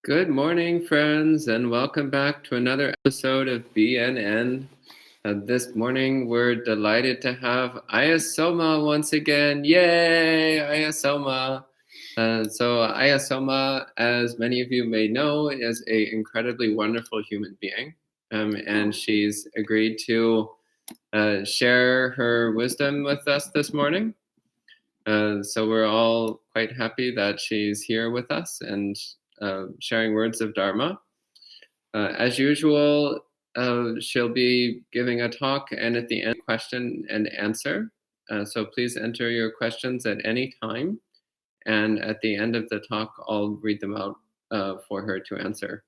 Good morning, friends, and welcome back to another episode of BNN. This morning, we're delighted to have Ayyā Somā once again. Yay, Ayyā Somā! Ayyā Somā, as many of you may know, is an incredibly wonderful human being, and she's agreed to share her wisdom with us this morning. So we're all quite happy that she's here with us and sharing words of Dharma. As usual, she'll be giving a talk and at the end, question and answer. So please enter your questions at any time. And at the end of the talk, I'll read them out for her to answer.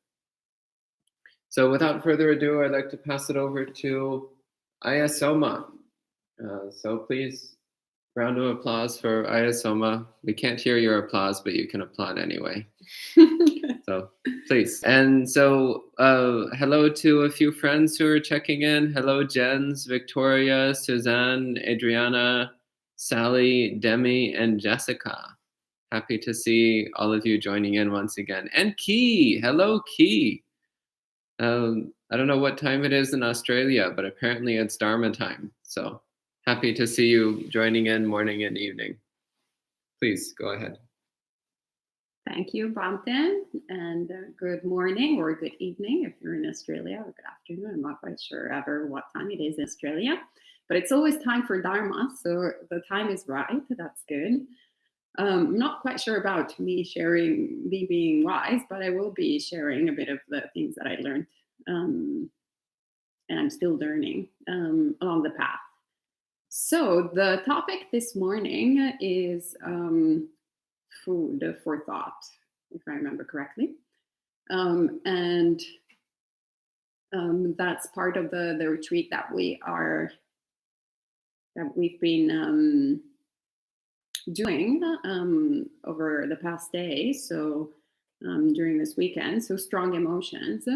So without further ado, I'd like to pass it over to Ayyā Somā. So please, round of applause for Ayyā Somā. We can't hear your applause, but you can applaud anyway. So please. And so hello to a few friends who are checking in. Hello, Jens, Victoria, Suzanne, Adriana, Sally, Demi, and Jessica. Happy to see all of you joining in once again. And Key. Hello, Key. I don't know what time it is in Australia, but apparently it's Dharma time. So happy to see you joining in morning and evening. Please go ahead. Thank you, Brompton, and good morning or good evening if you're in Australia, or good afternoon. I'm not quite sure ever what time it is in Australia, but it's always time for Dharma, so the time is right. That's good. I'm not quite sure about me being wise, but I will be sharing a bit of the things that I learned, and I'm still learning along the path. So the topic this morning is food for thought, if I remember correctly. And that's part of the retreat that we've been doing over the past day. So during this weekend, so strong emotions.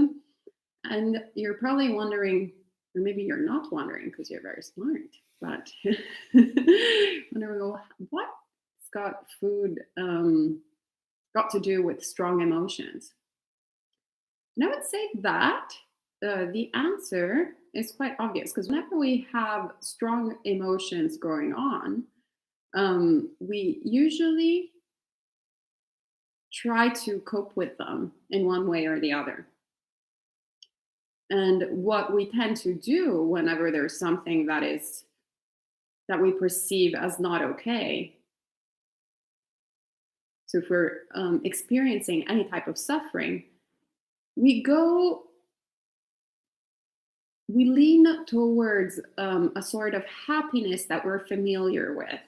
And you're probably wondering, or maybe you're not wondering because you're very smart, but wondering, well, what's got food got to do with strong emotions? And I would say that the answer is quite obvious, because whenever we have strong emotions going on, we usually try to cope with them in one way or the other. And what we tend to do whenever there's something that we perceive as not okay, so if we're experiencing any type of suffering, we lean towards a sort of happiness that we're familiar with,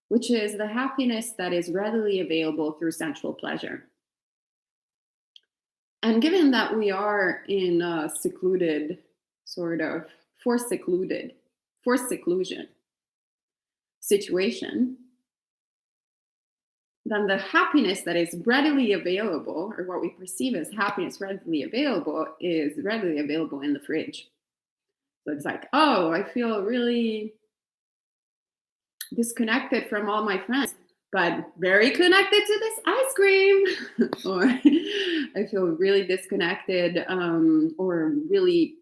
which is the happiness that is readily available through sensual pleasure. And given that we are in a secluded, sort of forced seclusion situation, then the happiness that is readily available, or what we perceive as happiness readily available, is readily available in the fridge. So it's like, oh, I feel really disconnected from all my friends, but very connected to this ice cream. Or I feel really disconnected, or really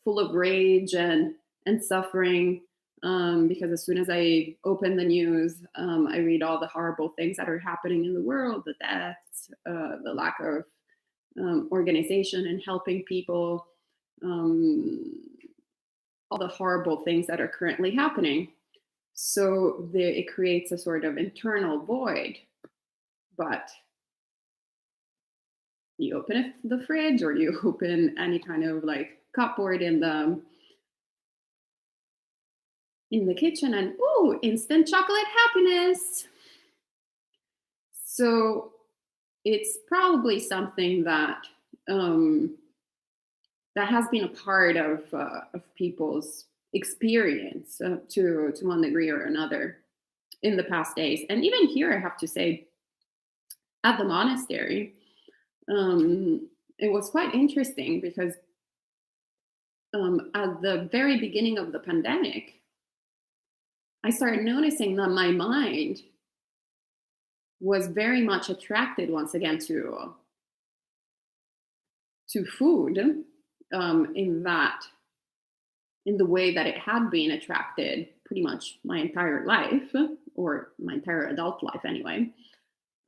full of rage and suffering. Because as soon as I open the news, I read all the horrible things that are happening in the world, the deaths, the lack of organization and helping people, all the horrible things that are currently happening. So it creates a sort of internal void. But you open the fridge, or you open any kind of like cupboard in the kitchen, and instant chocolate happiness. So it's probably something that that has been a part of people's experience to one degree or another in the past days. And even here, I have to say, at the monastery, it was quite interesting, because at the very beginning of the pandemic, I started noticing that my mind was very much attracted once again to to food in the way that it had been attracted pretty much my entire life, or my entire adult life anyway,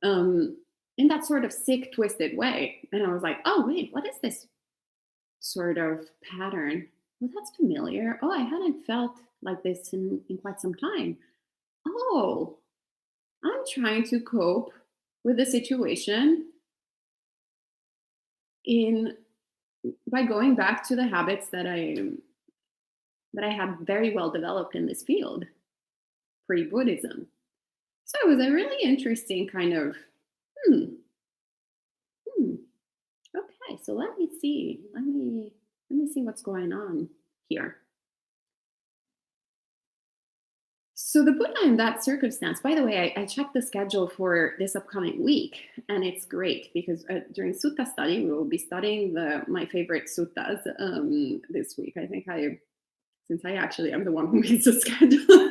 in that sort of sick, twisted way. And I was like, oh, wait, what is this sort of pattern? Well, that's familiar. Oh, I hadn't felt like this in quite some time. Oh, I'm trying to cope with the situation in by going back to the habits that I had very well developed in this field pre-Buddhism. So it was a really interesting kind of hmm, hmm, okay, so let me see. Let me see what's going on here. So the Buddha in that circumstance, by the way, I checked the schedule for this upcoming week, and it's great because during sutta study, we will be studying my favorite suttas this week. I think since I actually am the one who makes the schedule,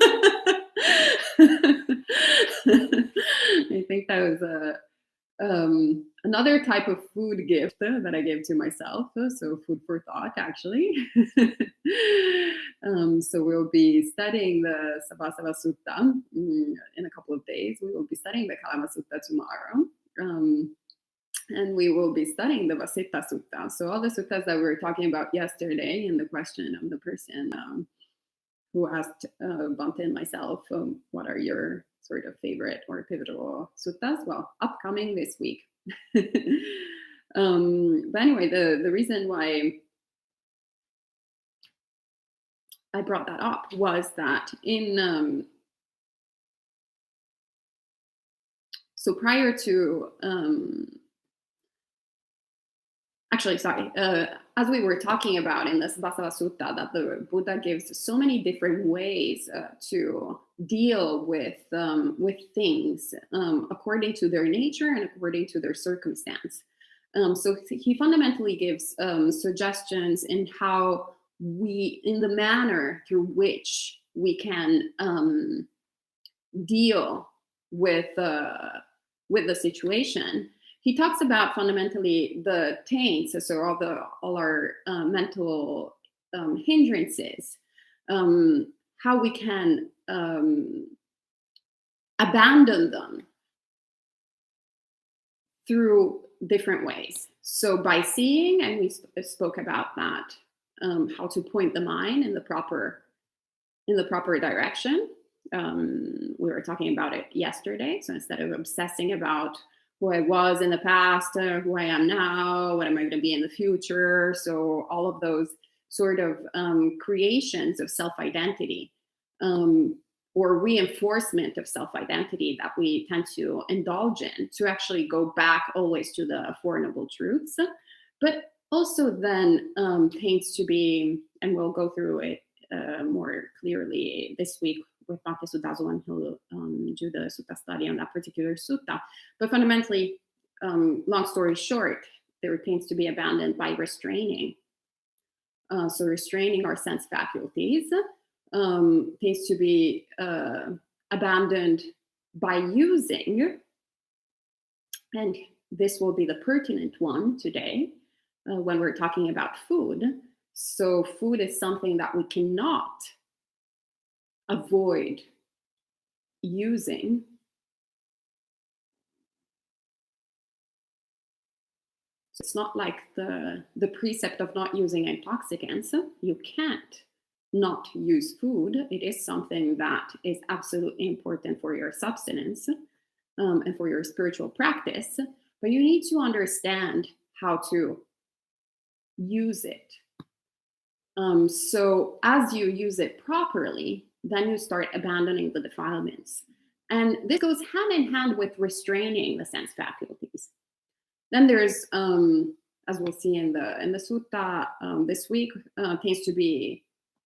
I think that was another type of food gift that I gave to myself. So food for thought, actually. So we'll be studying the Sabasava Sutta in a couple of days. We will be studying the Kalama Sutta tomorrow. And we will be studying the Vasita Sutta. So all the suttas that we were talking about yesterday, and the question of the person who asked Bante and myself, what are your sort of favorite or pivotal suttas? Well, upcoming this week. But anyway, the reason why I brought that up was that so prior to actually, sorry, as we were talking about in the Sabasava Sutta, that the Buddha gives so many different ways to deal with things according to their nature and according to their circumstance. So he fundamentally gives suggestions in how in the manner through which we can deal with the situation. He talks about fundamentally the taints, so all our mental hindrances, how we can abandon them through different ways. So by seeing, and we spoke about that, how to point the mind in the proper direction. We were talking about it yesterday. So instead of obsessing about who I was in the past, who I am now, what am I going to be in the future? So all of those sort of creations of self-identity or reinforcement of self-identity that we tend to indulge in, to actually go back always to the Four Noble Truths, but also then tends to be, and we'll go through it more clearly this week with Bhante Sudazo, and he'll do the sutta study on that particular sutta. But fundamentally, long story short, there tends to be abandoned by restraining. So restraining our sense faculties tends to be abandoned by using, and this will be the pertinent one today when we're talking about food. So food is something that we cannot avoid using. So it's not like the precept of not using intoxicants. You can't not use food. It is something that is absolutely important for your subsistence and for your spiritual practice, but you need to understand how to use it. So as you use it properly, then you start abandoning the defilements. And this goes hand in hand with restraining the sense faculties. Then there's, as we'll see in the sutta this week, tends to be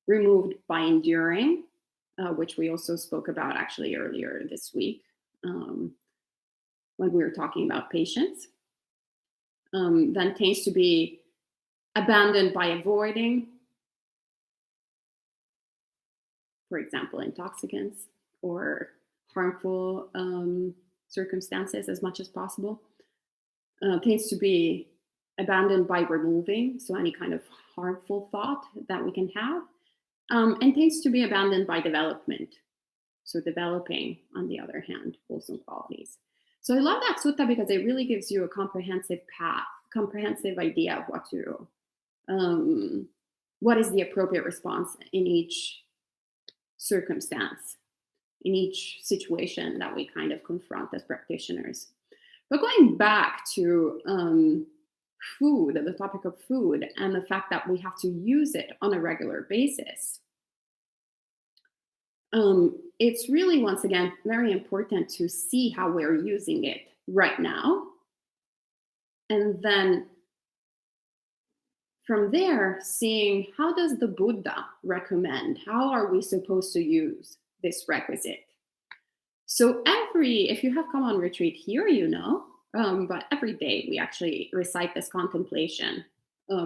removed by enduring, which we also spoke about actually earlier this week when we were talking about patience. Then tends to be abandoned by avoiding, for example, intoxicants or harmful circumstances as much as possible. Tends to be abandoned by removing, so any kind of harmful thought that we can have, and tends to be abandoned by development, so developing, on the other hand, wholesome qualities. So I love that sutta because it really gives you a comprehensive path, comprehensive idea of what is the appropriate response in each circumstance, in each situation that we kind of confront as practitioners. But going back to food, the topic of food, and the fact that we have to use it on a regular basis, it's really, once again, very important to see how we're using it right now. And then from there, seeing how does the Buddha recommend, how are we supposed to use this requisite? So if you have come on retreat here, but every day we actually recite this contemplation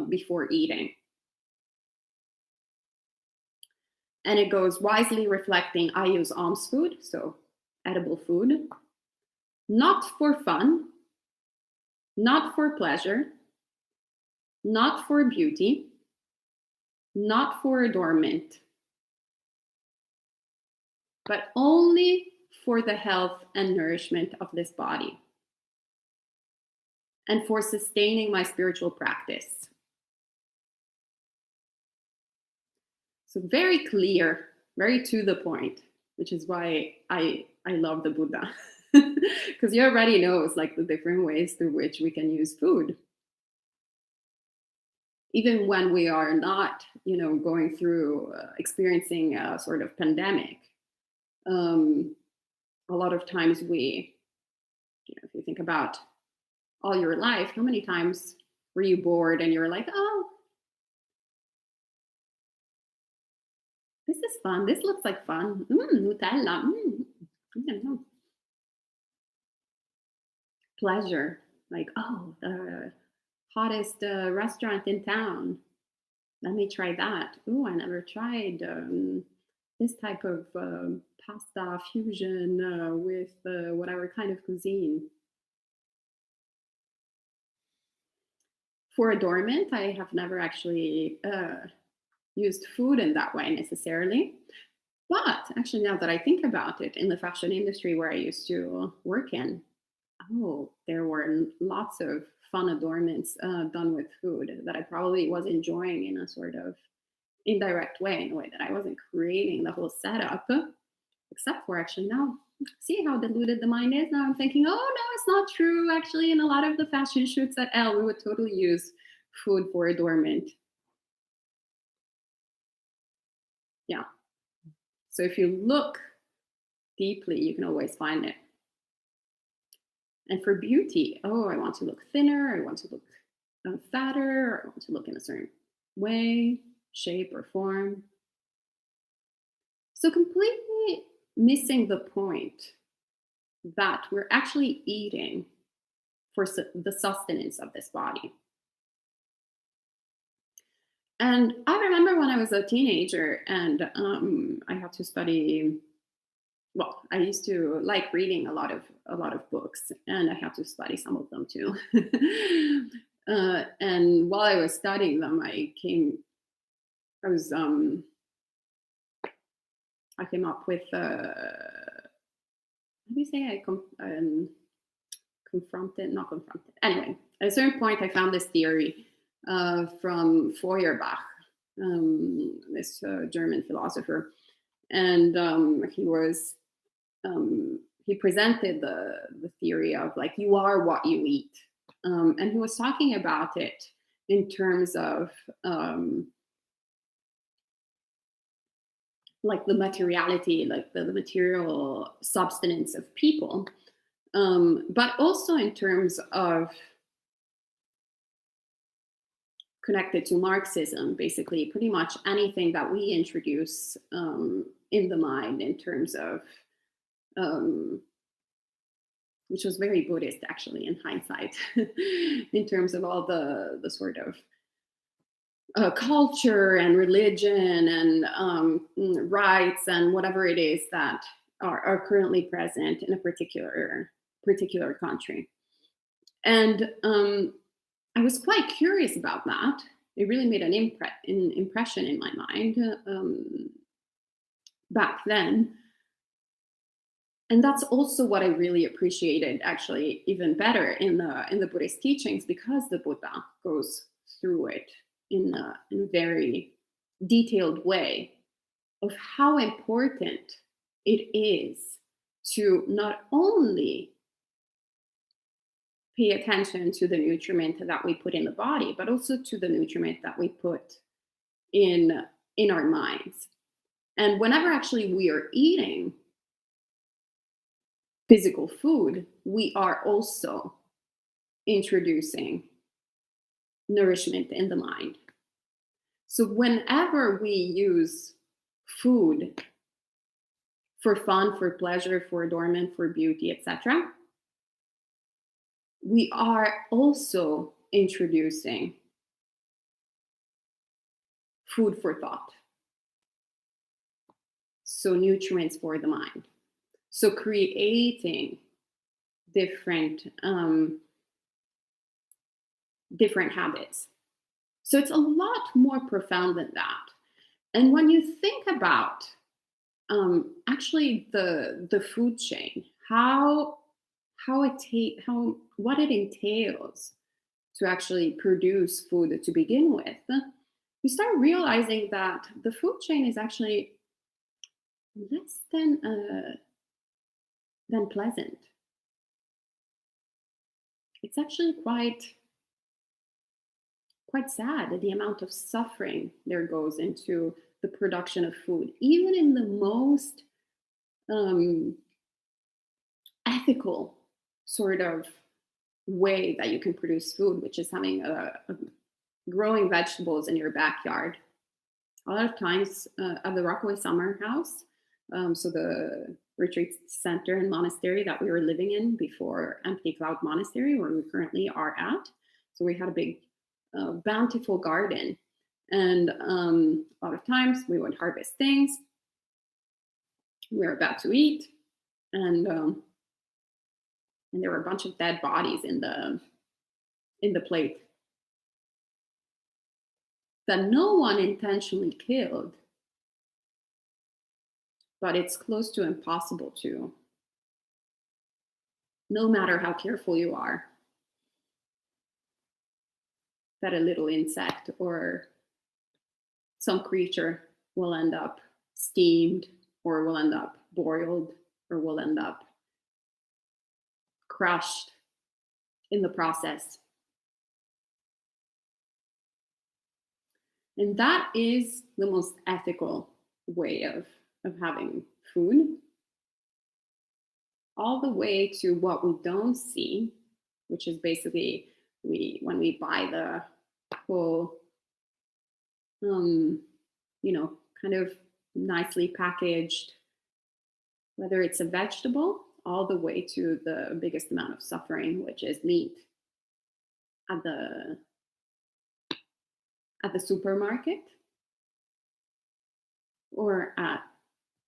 before eating. And it goes, wisely reflecting, I use alms food, so edible food, not for fun, not for pleasure, not for beauty, not for adornment, but only for the health and nourishment of this body, and for sustaining my spiritual practice. So very clear, very to the point, which is why I love the Buddha, because he already knows like the different ways through which we can use food. Even when we are not, going through, experiencing a sort of pandemic, a lot of times if you think about all your life, how many times were you bored and you're like, oh, this is fun. This looks like fun. Nutella. I don't know. Pleasure. Like, oh, the hottest restaurant in town. Let me try that. Oh, I never tried this type of pasta fusion with whatever kind of cuisine. For adornment, I have never actually used food in that way necessarily. But actually, now that I think about it, in the fashion industry where I used to work in, there were lots of fun adornments done with food that I probably was enjoying in a sort of indirect way, in a way that I wasn't creating the whole setup, except for actually now, see how diluted the mind is? Now I'm thinking, oh no, it's not true. Actually, in a lot of the fashion shoots at Elle, we would totally use food for adornment. Yeah. So if you look deeply, you can always find it. And for beauty, I want to look thinner, I want to look fatter, I want to look in a certain way, shape or form. So completely missing the point that we're actually eating for the sustenance of this body. And I remember when I was a teenager and I had to study. Well, I used to like reading a lot of books, and I had to study some of them too. And while I was studying them, I came up with how do you say not confronted. Anyway, at a certain point, I found this theory from Feuerbach, this German philosopher, and he presented the theory of like you are what you eat, and he was talking about it in terms of like the materiality, like the material substance of people, but also in terms of connected to Marxism, basically pretty much anything that we introduce in the mind in terms of which was very Buddhist actually in hindsight, in terms of all the sort of culture and religion and rights and whatever it is that are currently present in a particular country. And I was quite curious about that. It really made an impression in my mind back then. And that's also what I really appreciated, actually, even better in the Buddhist teachings, because the Buddha goes through it in a very detailed way of how important it is to not only pay attention to the nutriment that we put in the body, but also to the nutriment that we put in our minds. And whenever actually we are eating physical food, we are also introducing nourishment in the mind. So whenever we use food for fun, for pleasure, for adornment, for beauty, etc., we are also introducing food for thought. So nutrients for the mind. So creating different habits. So it's a lot more profound than that. And when you think about actually the food chain, what it entails to actually produce food to begin with, you start realizing that the food chain is actually less than pleasant. It's actually quite sad, the amount of suffering there goes into the production of food, even in the most ethical sort of way that you can produce food, which is having growing vegetables in your backyard. A lot of times at the Rockaway Summer House, so the retreat center and monastery that we were living in before Empty Cloud Monastery, where we currently are at. So we had a big, bountiful garden. And a lot of times we would harvest things we were about to eat. And there were a bunch of dead bodies in the plate that no one intentionally killed, but it's close to impossible to, no matter how careful you are, that a little insect or some creature will end up steamed, or will end up boiled, or will end up crushed in the process. And that is the most ethical way of having food, all the way to what we don't see, which is basically when we buy the whole, kind of nicely packaged, whether it's a vegetable, all the way to the biggest amount of suffering, which is meat at the supermarket or at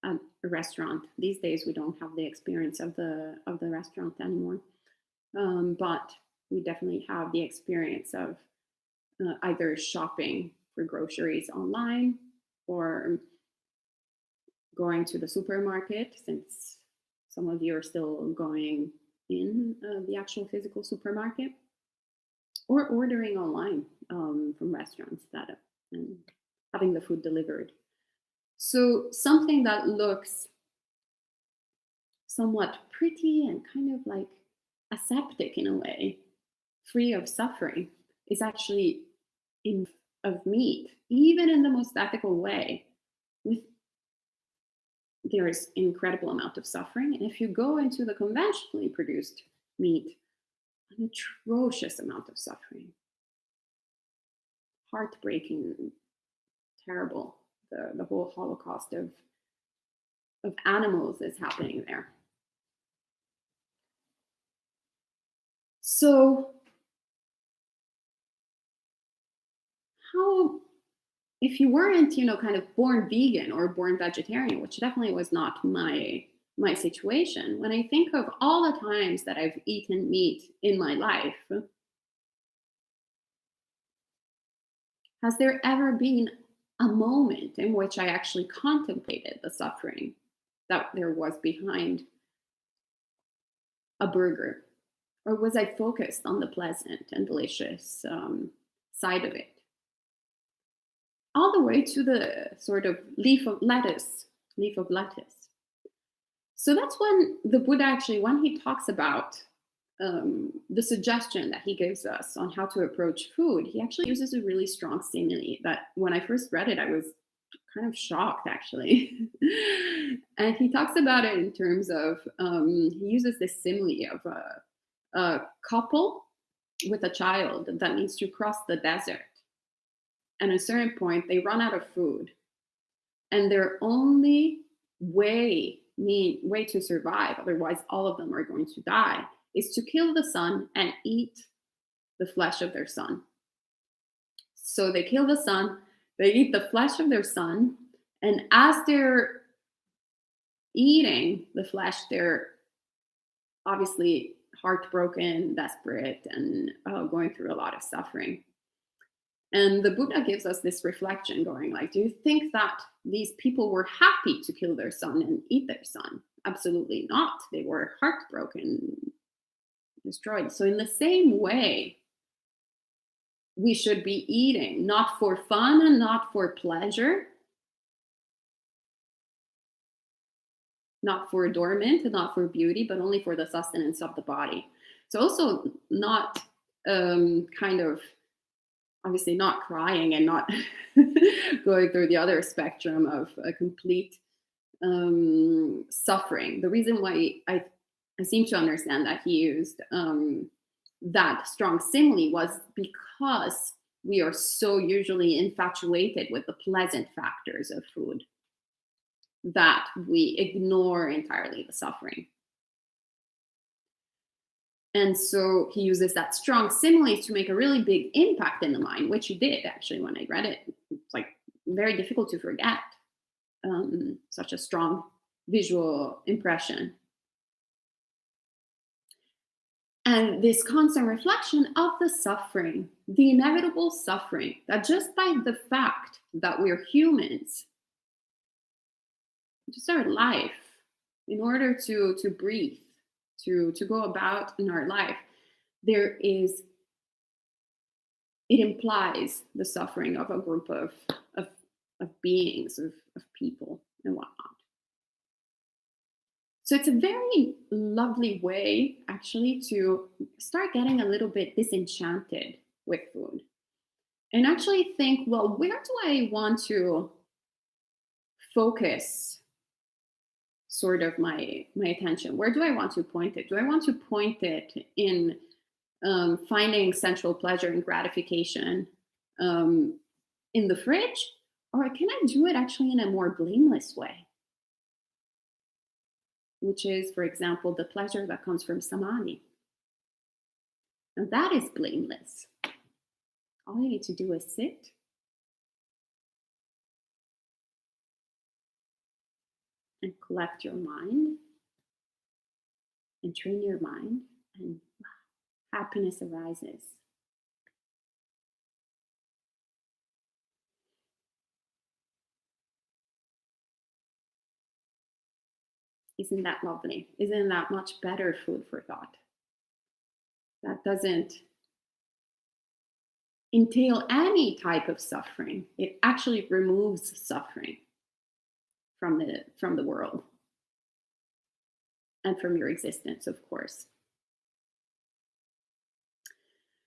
a restaurant. These days we don't have the experience of the restaurant anymore, but we definitely have the experience of either shopping for groceries online or going to the supermarket, since some of you are still going in the actual physical supermarket, or ordering online from restaurants and having the food delivered. So something that looks somewhat pretty and kind of like aseptic in a way, free of suffering, is actually of meat, even in the most ethical way. There is an incredible amount of suffering. And if you go into the conventionally produced meat, an atrocious amount of suffering. Heartbreaking, terrible. The whole Holocaust of animals is happening there. So how, if you weren't, kind of born vegan or born vegetarian, which definitely was not my situation, when I think of all the times that I've eaten meat in my life, Has there ever been a moment in which I actually contemplated the suffering that there was behind a burger? Or was I focused on the pleasant and delicious side of it? All the way to the sort of leaf of lettuce. So that's when the Buddha actually, when he talks about the suggestion that he gives us on how to approach food, he actually uses a really strong simile that when I first read it, I was kind of shocked actually. And he talks about it in terms of, he uses this simile of a couple with a child that needs to cross the desert. And at a certain point, they run out of food. And their only way to survive, otherwise all of them are going to die, is to kill the son and eat the flesh of their son. So they kill the son, they eat the flesh of their son, and as they're eating the flesh, they're obviously heartbroken, desperate, and going through a lot of suffering. And the Buddha gives us this reflection going like, do you think that these people were happy to kill their son and eat their son? Absolutely not. They were heartbroken, destroyed. So in the same way, we should be eating, not for fun and not for pleasure, not for adornment and not for beauty, but only for the sustenance of the body. So also not kind of, obviously not crying and not going through the other spectrum of a complete suffering. The reason why I seem to understand that he used that strong simile was because we are so usually infatuated with the pleasant factors of food that we ignore entirely the suffering. And so he uses that strong simile to make a really big impact in the mind, which he did actually when I read it. It's like very difficult to forget such a strong visual impression. And this constant reflection of the suffering, the inevitable suffering, that just by the fact that we're humans, just our life, in order to breathe, to go about in our life, it implies the suffering of a group of beings, of people and whatnot. So it's a very lovely way actually to start getting a little bit disenchanted with food and actually think, well, where do I want to focus sort of my attention? Where do I want to point it? Do I want to point it in finding sensual pleasure and gratification in the fridge? Or can I do it actually in a more blameless way? Which is, for example, the pleasure that comes from samadhi. And that is blameless. All you need to do is sit and collect your mind and train your mind, and happiness arises. Isn't that lovely? Isn't that much better food for thought? That doesn't entail any type of suffering. It actually removes suffering from the world and from your existence, of course.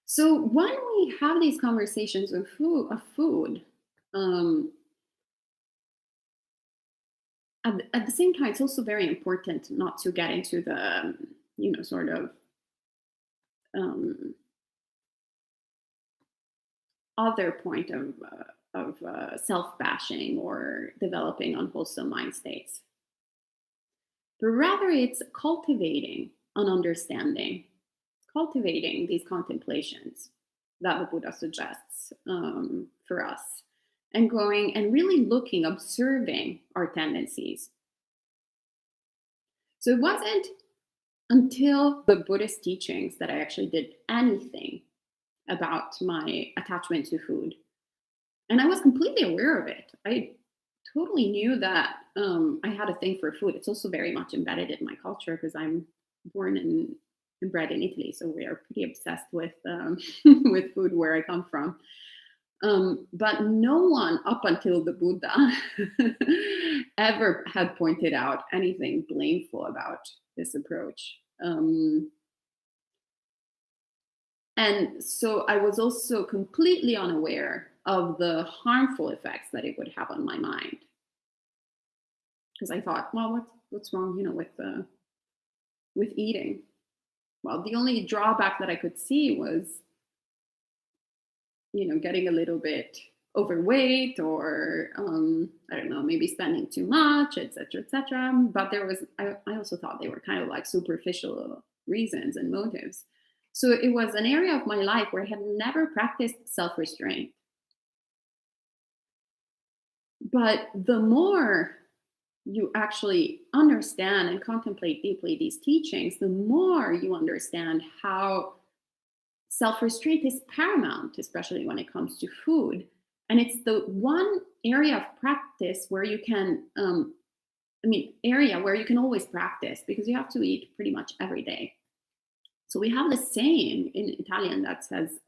So when we have these conversations of food, at the same time, it's also very important not to get into the, sort of other point of self-bashing or developing unwholesome mind states. But rather, it's cultivating an understanding, cultivating these contemplations that the Buddha suggests for us, and going and really looking, observing our tendencies. So it wasn't until the Buddhist teachings that I actually did anything about my attachment to food. And I was completely aware of it. I totally knew that I had a thing for food. It's also very much embedded in my culture because I'm born and bred in Italy, so we are pretty obsessed with with food where I come from. But no one up until the Buddha ever had pointed out anything blameful about this approach. And so I was also completely unaware of the harmful effects that it would have on my mind. Because I thought, well, what's wrong, with eating? Well, the only drawback that I could see was, getting a little bit overweight or I don't know, maybe spending too much, etc., etc. But I also thought they were kind of like superficial reasons and motives. So it was an area of my life where I had never practiced self-restraint. But the more you actually understand and contemplate deeply these teachings, the more you understand how self restraint is paramount, especially when it comes to food. And it's the one area of practice where you can, area where you can always practice because you have to eat pretty much every day. So we have the saying in Italian that says,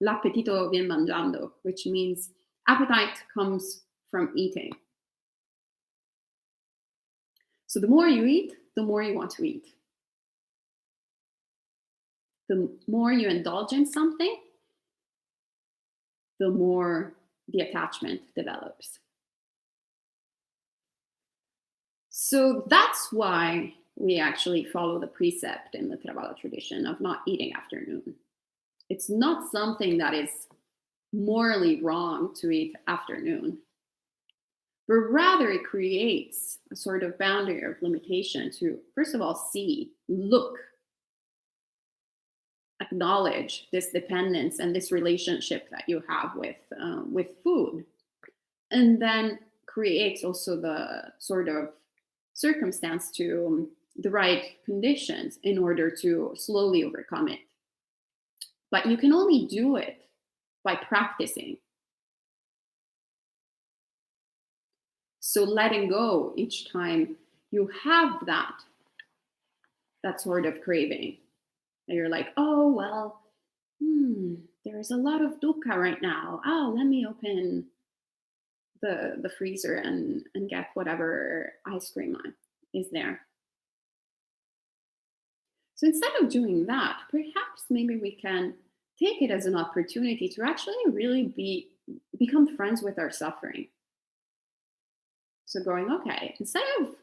l'appetito vien mangiando, which means appetite comes from eating. So the more you eat, the more you want to eat. The more you indulge in something, the more the attachment develops. So that's why we actually follow the precept in the Theravada tradition of not eating after noon. It's not something that is morally wrong to eat after noon, but rather it creates a sort of boundary of limitation to, first of all, see, look, acknowledge this dependence and this relationship that you have with food, and then creates also the sort of circumstance to the right conditions in order to slowly overcome it. But you can only do it by practicing. So letting go each time you have that sort of craving. And you're like, oh, well, there's a lot of dukkha right now. Oh, let me open the freezer and get whatever ice cream is there. So instead of doing that, perhaps maybe we can take it as an opportunity to actually really become friends with our suffering. So going, okay, instead of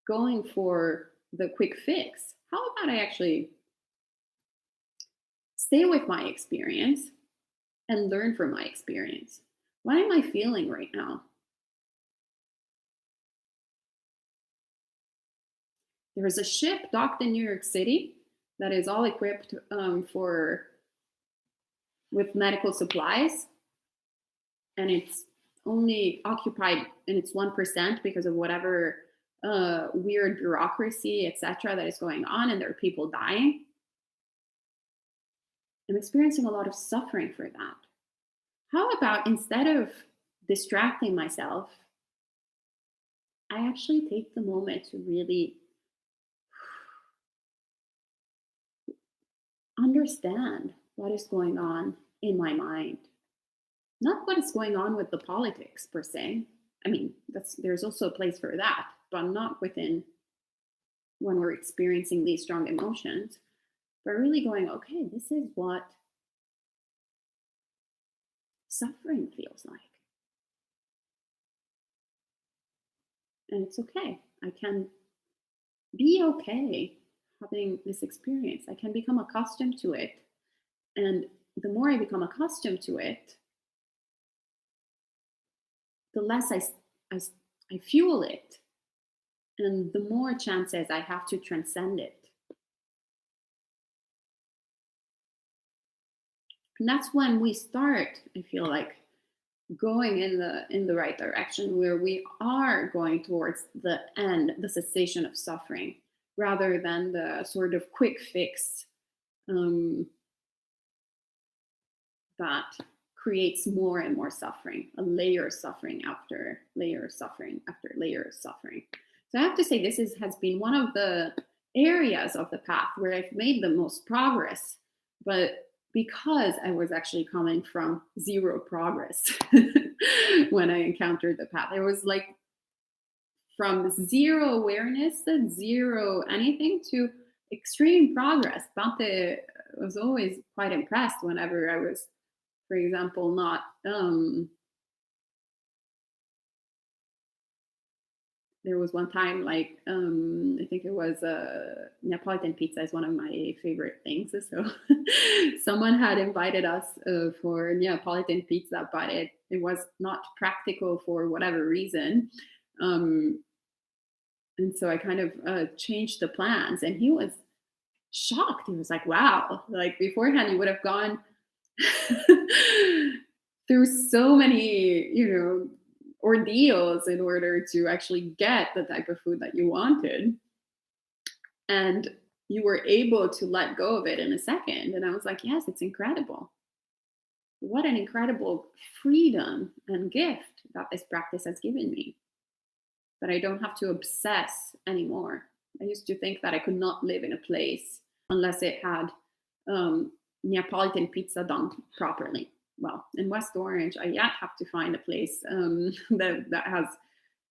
going for the quick fix, how about I actually stay with my experience and learn from my experience? What am I feeling right now? There is a ship docked in New York City that is all equipped with medical supplies, and it's only occupied in its 1% because of whatever weird bureaucracy, etc., that is going on, and there are people dying. I'm experiencing a lot of suffering for that. How about instead of distracting myself, I actually take the moment to really understand what is going on in my mind. Not what is going on with the politics per se. I mean, there's also a place for that, but not within when we're experiencing these strong emotions, but really going, okay, this is what suffering feels like. And it's okay. I can be okay having this experience. I can become accustomed to it. And the more I become accustomed to it, the less I fuel it, and the more chances I have to transcend it. And that's when we start, I feel like, going in the right direction, where we are going towards the end, the cessation of suffering, rather than the sort of quick fix that creates more and more suffering, a layer of suffering after layer of suffering after layer of suffering. So I have to say has been one of the areas of the path where I've made the most progress, but because I was actually coming from zero progress when I encountered the path. It was like from zero awareness, zero anything, to extreme progress. Bante was always quite impressed whenever I was, for example, not there was one time, like I think it was Neapolitan pizza is one of my favorite things. So someone had invited us for Neapolitan pizza, but it was not practical for whatever reason. And so I kind of changed the plans, and he was shocked. He was like, wow, like beforehand you would have gone through so many, ordeals in order to actually get the type of food that you wanted. And you were able to let go of it in a second. And I was like, yes, it's incredible. What an incredible freedom and gift that this practice has given me. That I don't have to obsess anymore. I used to think that I could not live in a place unless it had Neapolitan pizza done properly. Well, in West Orange, I yet have to find a place that has,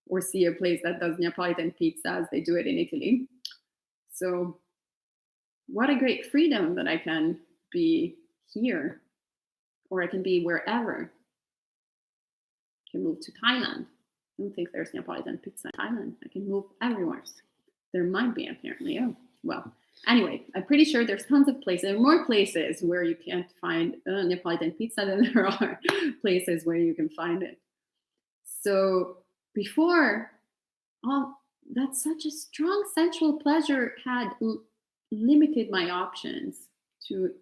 or see a place that does Neapolitan pizza as they do it in Italy. So what a great freedom that I can be here, or I can be wherever. I can move to Thailand. I don't think there's Neapolitan pizza in Thailand. I can move everywhere. There might be, apparently. Oh, well. Anyway, I'm pretty sure there's tons of places. There are more places where you can't find Neapolitan pizza than there are places where you can find it. So before, that such a strong sensual pleasure had limited my options to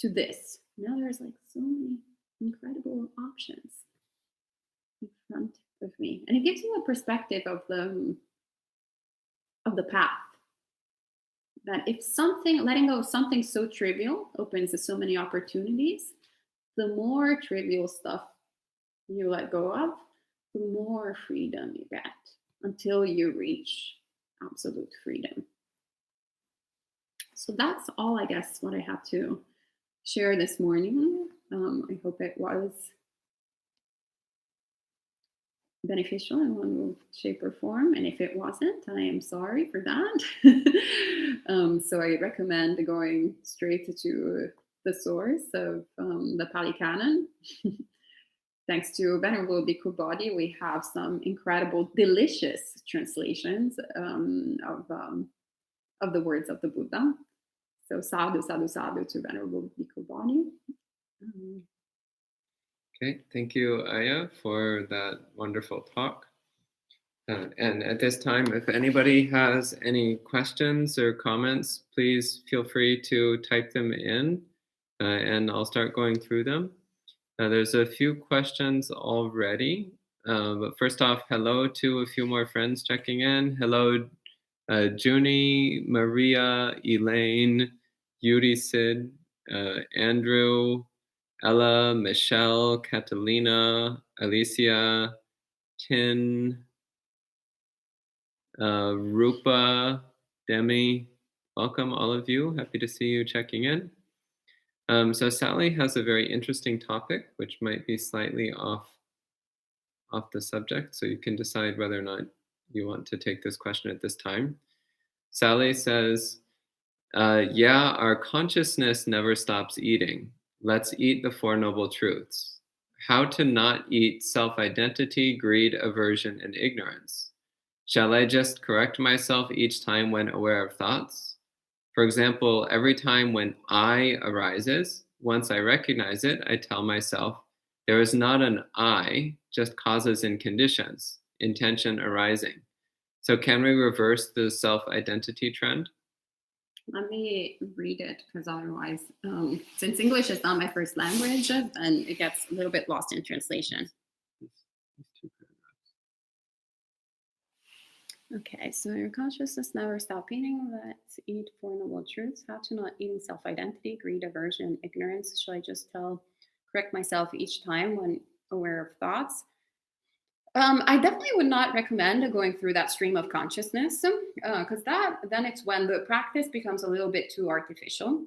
this. Now there's like so many incredible options in front of me, and it gives you a perspective of the path. That if letting go of something so trivial opens so many opportunities, the more trivial stuff you let go of, the more freedom you get until you reach absolute freedom. So that's all, I guess, what I have to share this morning. I hope it was beneficial in one shape or form, and if it wasn't, I am sorry for that. So I recommend going straight to the source of the Pali Canon. Thanks to Venerable Bhikkhu Bodhi, we have some incredible, delicious translations of the words of the Buddha. So sadhu, sadhu, sadhu to Venerable Bhikkhu Bodhi. Okay, thank you, Ayya, for that wonderful talk. And at this time, if anybody has any questions or comments, please feel free to type them in, and I'll start going through them. There's a few questions already, but first off, hello to a few more friends checking in. Hello, Junie, Maria, Elaine, Yuri Sid, Andrew, Ella, Michelle, Catalina, Alicia, Tin, Rupa, Demi. Welcome, all of you. Happy to see you checking in. So Sally has a very interesting topic, which might be slightly off the subject, so you can decide whether or not you want to take this question at this time. Sally says, yeah, our consciousness never stops eating. Let's eat the Four Noble Truths. How to not eat self-identity, greed, aversion, and ignorance. Shall I just correct myself each time when aware of thoughts? For example, every time when I arises, once I recognize it, I tell myself, there is not an I, just causes and conditions, intention arising. So can we reverse the self-identity trend? Let me read it, because otherwise, since English is not my first language, and it gets a little bit lost in translation. Okay, so your consciousness never stop eating. Let's eat Four Noble Truths. How to not eat in self-identity, greed, aversion, ignorance. Shall I just tell correct myself each time when aware of thoughts. I definitely would not recommend going through that stream of consciousness, because then it's when the practice becomes a little bit too artificial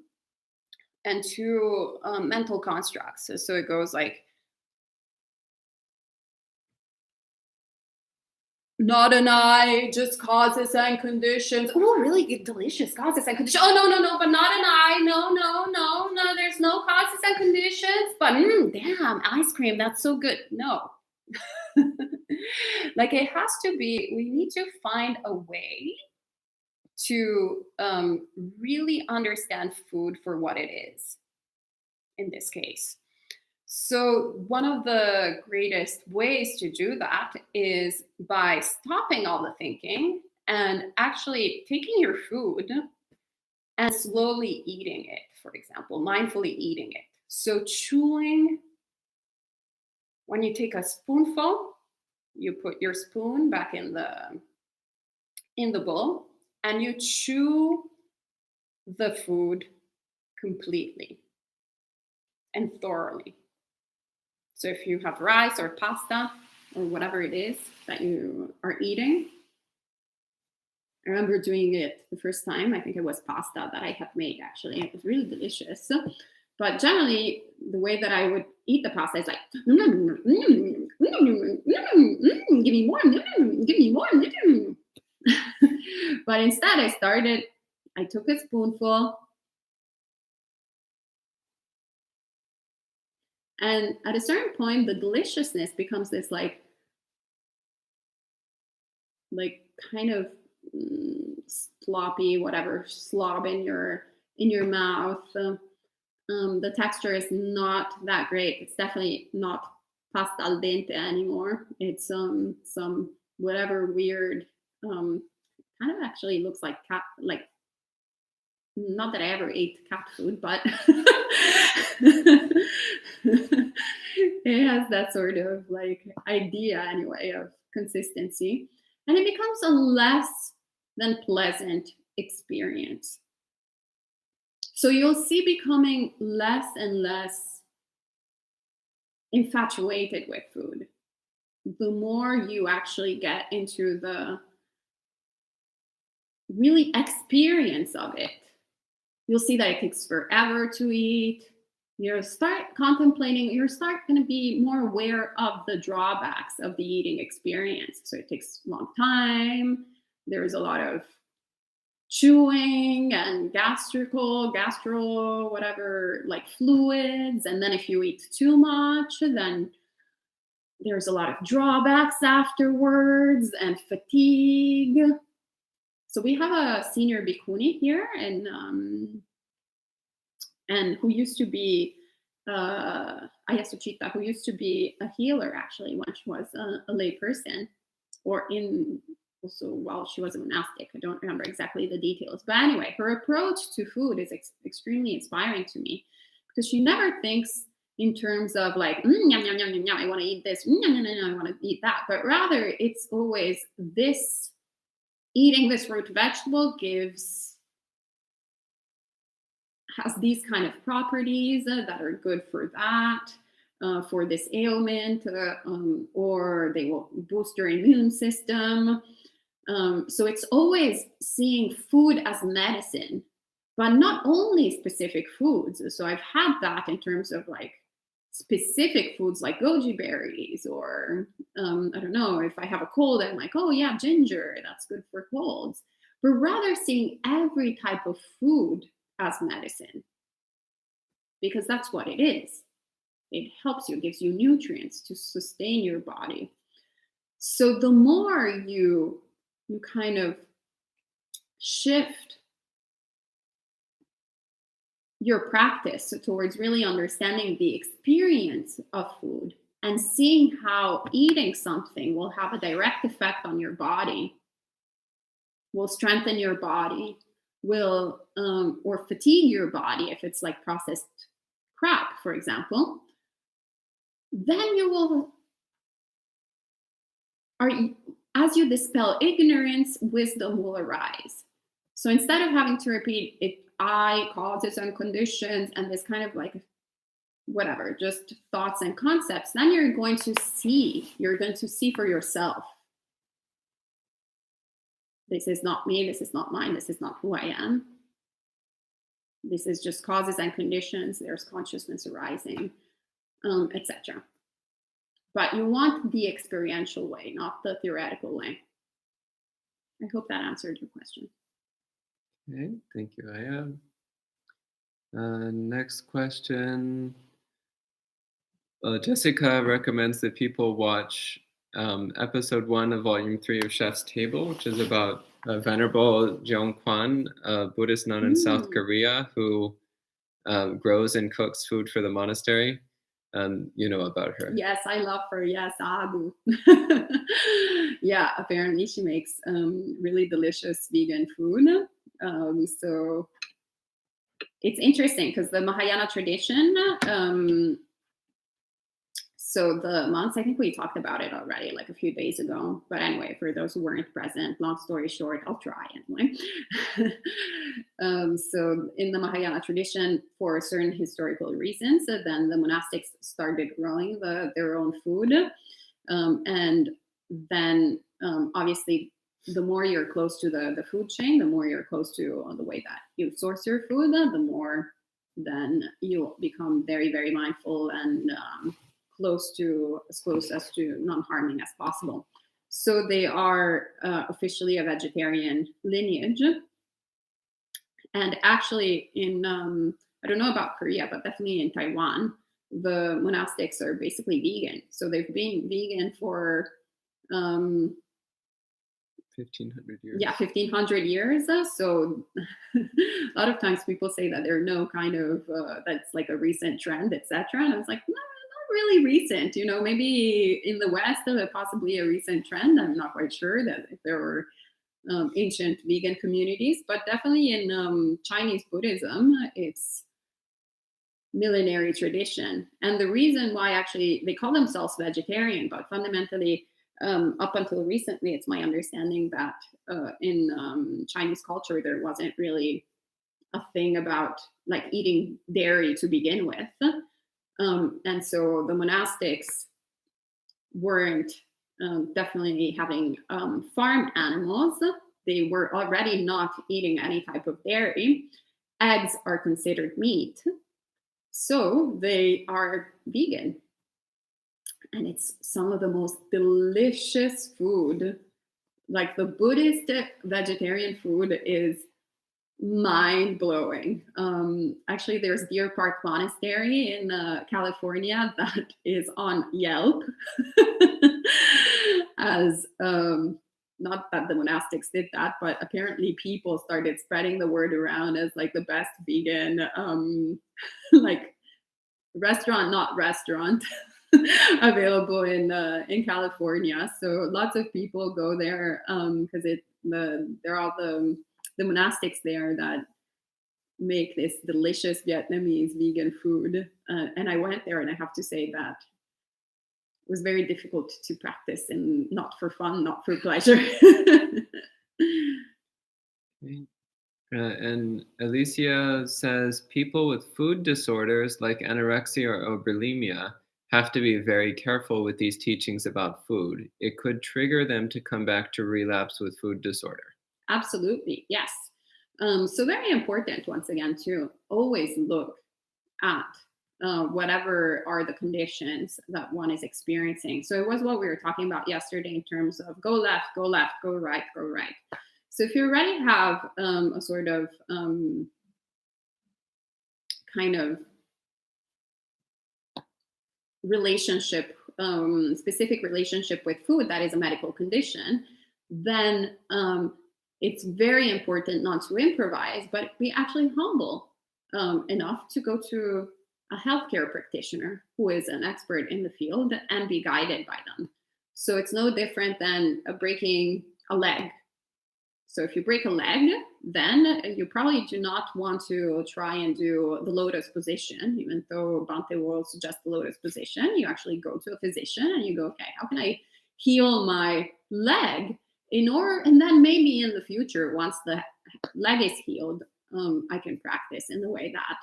and too mental constructs. So it goes like, not an I, just causes and conditions. Oh, really good, delicious causes and conditions. Oh, no, but not an I. No. There's no causes and conditions. But damn, ice cream, that's so good. No. Like it has to be, we need to find a way to really understand food for what it is in this case. So one of the greatest ways to do that is by stopping all the thinking and actually taking your food and slowly eating it, for example, mindfully eating it. So chewing, when you take a spoonful, you put your spoon back in the bowl and you chew the food completely and thoroughly. So if you have rice or pasta or whatever it is that you are eating, I remember doing it the first time. I think it was pasta that I had made, actually. It was really delicious. But generally, the way that I would eat the pasta is like, give me more, give me more. But instead, I took a spoonful, and at a certain point, the deliciousness becomes this like kind of sloppy, whatever, slob in your mouth. The texture is not that great. It's definitely not pasta al dente anymore. It's some whatever weird, kind of actually looks like cat, like, not that I ever ate cat food, but it has that sort of like idea anyway of consistency, and it becomes a less than pleasant experience. So you'll see becoming less and less infatuated with food the more you actually get into the really experience of it. You'll see that it takes forever to eat. You'll start contemplating, you'll start going to be more aware of the drawbacks of the eating experience. So it takes a long time. There's a lot of chewing and gastro, whatever, like fluids. And then if you eat too much, then there's a lot of drawbacks afterwards and fatigue. So we have a senior bhikkhuni here, and who used to be Ayya Somā, who used to be a healer actually when she was a lay person, or also while she was a monastic. I don't remember exactly the details, but anyway, her approach to food is extremely inspiring to me, because she never thinks in terms of like, yum, yum, yum, yum, yum, I want to eat this, yum, yum, yum, I want to eat that, but rather it's always this. Eating this root vegetable has these kind of properties that are good for that, for this ailment, or they will boost your immune system. So it's always seeing food as medicine, but not only specific foods. So I've had that in terms of like specific foods like goji berries, or I don't know, if I have a cold, I'm like, oh yeah, ginger, that's good for colds. But rather seeing every type of food as medicine, because that's what it is. It helps you, gives you nutrients to sustain your body. So the more you kind of shift your practice towards really understanding the experience of food and seeing how eating something will have a direct effect on your body, will strengthen your body, will or fatigue your body if it's like processed crap, for example, then you will, as you dispel ignorance, wisdom will arise. So instead of having to repeat it, I, causes and conditions, and this kind of like whatever, just thoughts and concepts, then you're going to see for yourself. This is not me, this is not mine, this is not who I am. This is just causes and conditions. There's consciousness arising, etc. But you want the experiential way, not the theoretical way. I hope that answered your question. Okay, thank you, Ayya. Next question. Jessica recommends that people watch episode 1 of volume 3 of Chef's Table, which is about Venerable Jeongkwan, a Buddhist nun in South Korea who grows and cooks food for the monastery. You know about her. Yes, I love her. Yes, Abu. Yeah, apparently she makes really delicious vegan food. So it's interesting because the Mahayana tradition, so the monks, I think we talked about it already like a few days ago. But anyway, for those who weren't present, long story short, I'll try anyway. So in the Mahayana tradition, for certain historical reasons, then the monastics started growing their own food. And then obviously, the more you're close to the food chain, the more you're close to the way that you source your food, the more then you become very, very mindful and as close as to non-harming as possible. So they are officially a vegetarian lineage. And actually in, I don't know about Korea, but definitely in Taiwan, the monastics are basically vegan. So they've been vegan for 1,500 years. Yeah, 1,500 years. So a lot of times people say that there are no kind of, that's like a recent trend, etc. And I was like, no, not really recent. Maybe in the West, possibly a recent trend. I'm not quite sure that if there were ancient vegan communities, but definitely in Chinese Buddhism, it's millenary tradition. And the reason why actually they call themselves vegetarian, but fundamentally, up until recently, it's my understanding that in Chinese culture, there wasn't really a thing about like eating dairy to begin with. And so the monastics weren't definitely having farm animals. They were already not eating any type of dairy. Eggs are considered meat. So they are vegan. And it's some of the most delicious food. Like the Buddhist vegetarian food is mind-blowing. Actually, there's Deer Park Monastery in California that is on Yelp as not that the monastics did that, but apparently people started spreading the word around as like the best vegan like restaurant, not restaurant, available in California. So lots of people go there because they're all the monastics there that make this delicious Vietnamese vegan food. And I went there, and I have to say that it was very difficult to practice, and not for fun, not for pleasure. Okay. And Alicia says people with food disorders like anorexia or bulimia have to be very careful with these teachings about food. It could trigger them to come back to relapse with food disorder. Absolutely, yes. So very important, once again, to always look at whatever are the conditions that one is experiencing. So it was what we were talking about yesterday in terms of go left, go right, go right. So if you already have a sort of kind of relationship, specific relationship with food that is a medical condition, then it's very important not to improvise, but be actually humble enough to go to a healthcare practitioner who is an expert in the field and be guided by them. So it's no different than breaking a leg. So if you break a leg, then you probably do not want to try and do the lotus position, even though Bhante will suggest the lotus position. You actually go to a physician and you go, okay, how can I heal my leg and then maybe in the future, once the leg is healed, I can practice in the way that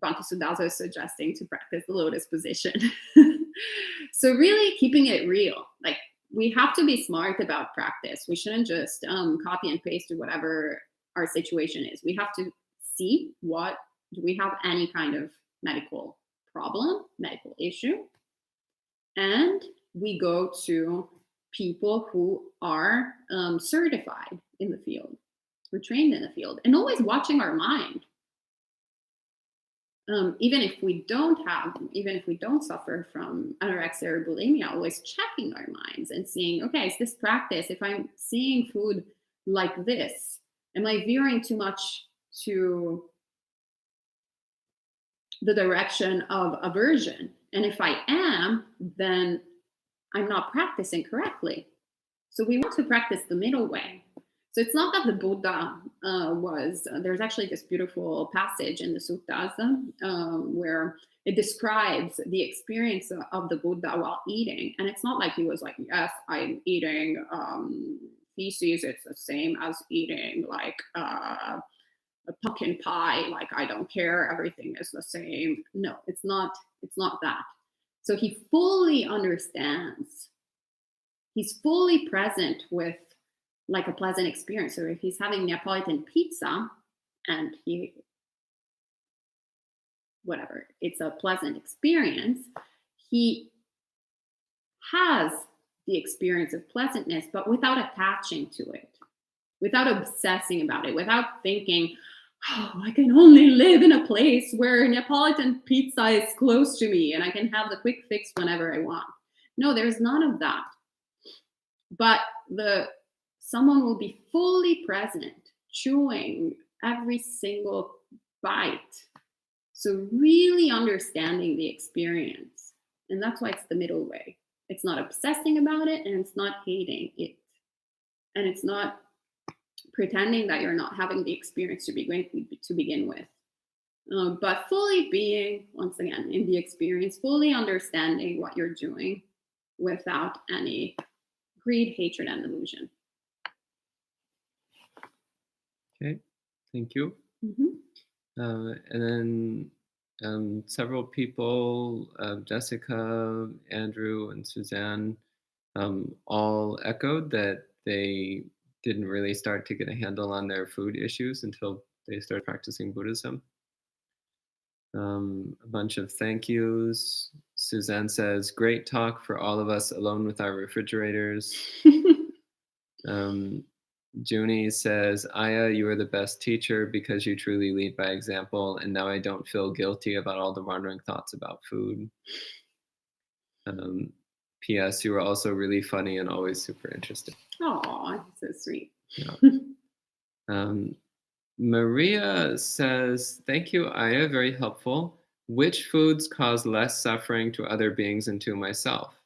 Bhante Sudasa is suggesting to practice the lotus position. So really keeping it real. Like, we have to be smart about practice. We shouldn't just copy and paste to whatever our situation is. We have to see, what do we have any kind of medical problem, medical issue, and we go to people who are certified in the field, who are trained in the field, and always watching our mind. Even if we don't suffer from anorexia or bulimia, always checking our minds and seeing, okay, is this practice, if I'm seeing food like this, am I veering too much to the direction of aversion? And if I am, then I'm not practicing correctly. So we want to practice the middle way. So it's not that the Buddha there's actually this beautiful passage in the suttas where it describes the experience of the Buddha while eating. And it's not like he was like, yes, I'm eating feces, it's the same as eating like a pumpkin pie, like I don't care, everything is the same. No, it's not that. So he fully understands. He's fully present with like a pleasant experience. So if he's having Neapolitan pizza and it's a pleasant experience, he has the experience of pleasantness, but without attaching to it, without obsessing about it, without thinking, oh, I can only live in a place where Neapolitan pizza is close to me and I can have the quick fix whenever I want. No, there's none of that. But someone will be fully present, chewing every single bite. So really understanding the experience. And that's why it's the middle way. It's not obsessing about it, and it's not hating it. And it's not pretending that you're not having the experience to begin with. But fully being, once again, in the experience, fully understanding what you're doing without any greed, hatred, and illusion. Okay, thank you. And then several people, Jessica, Andrew, and Suzanne, all echoed that they didn't really start to get a handle on their food issues until they started practicing Buddhism. A bunch of thank yous. Suzanne says, great talk for all of us alone with our refrigerators. Junie says, Ayya, you are the best teacher because you truly lead by example, and now I don't feel guilty about all the wandering thoughts about food. P.S. You are also really funny and always super interesting. Oh, so sweet. Yeah. Maria says, thank you, Ayya, very helpful. Which foods cause less suffering to other beings and to myself?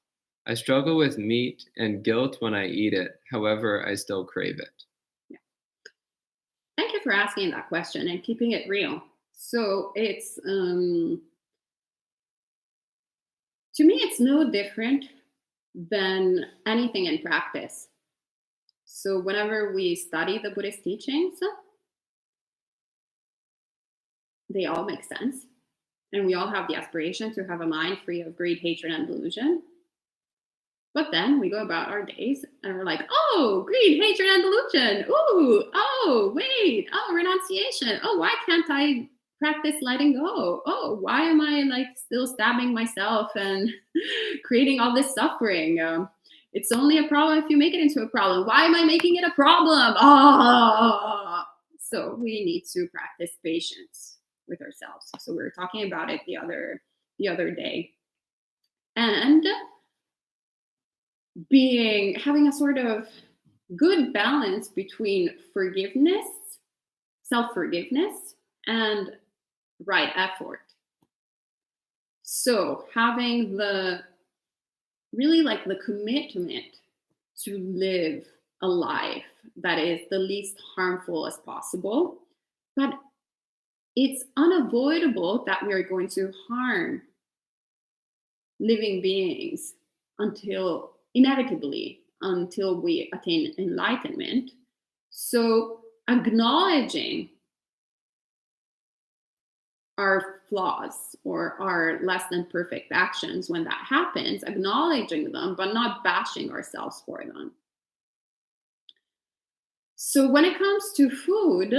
I struggle with meat and guilt when I eat it. However, I still crave it. Yeah. Thank you for asking that question and keeping it real. So it's, to me, it's no different than anything in practice. So whenever we study the Buddhist teachings, they all make sense. And we all have the aspiration to have a mind free of greed, hatred, and delusion. But then we go about our days and we're like, oh, greed, hatred, and delusion. Ooh, oh, wait, oh, renunciation. Oh, why can't I practice letting go? Oh, why am I like still stabbing myself and creating all this suffering? It's only a problem if you make it into a problem. Why am I making it a problem? So we need to practice patience with ourselves. So we were talking about it the other day. And having a sort of good balance between forgiveness, self-forgiveness, and right effort. So having the commitment to live a life that is the least harmful as possible, but it's unavoidable that we are going to harm living beings inevitably until we attain enlightenment. So acknowledging our flaws or our less than perfect actions when that happens, acknowledging them, but not bashing ourselves for them. So when it comes to food,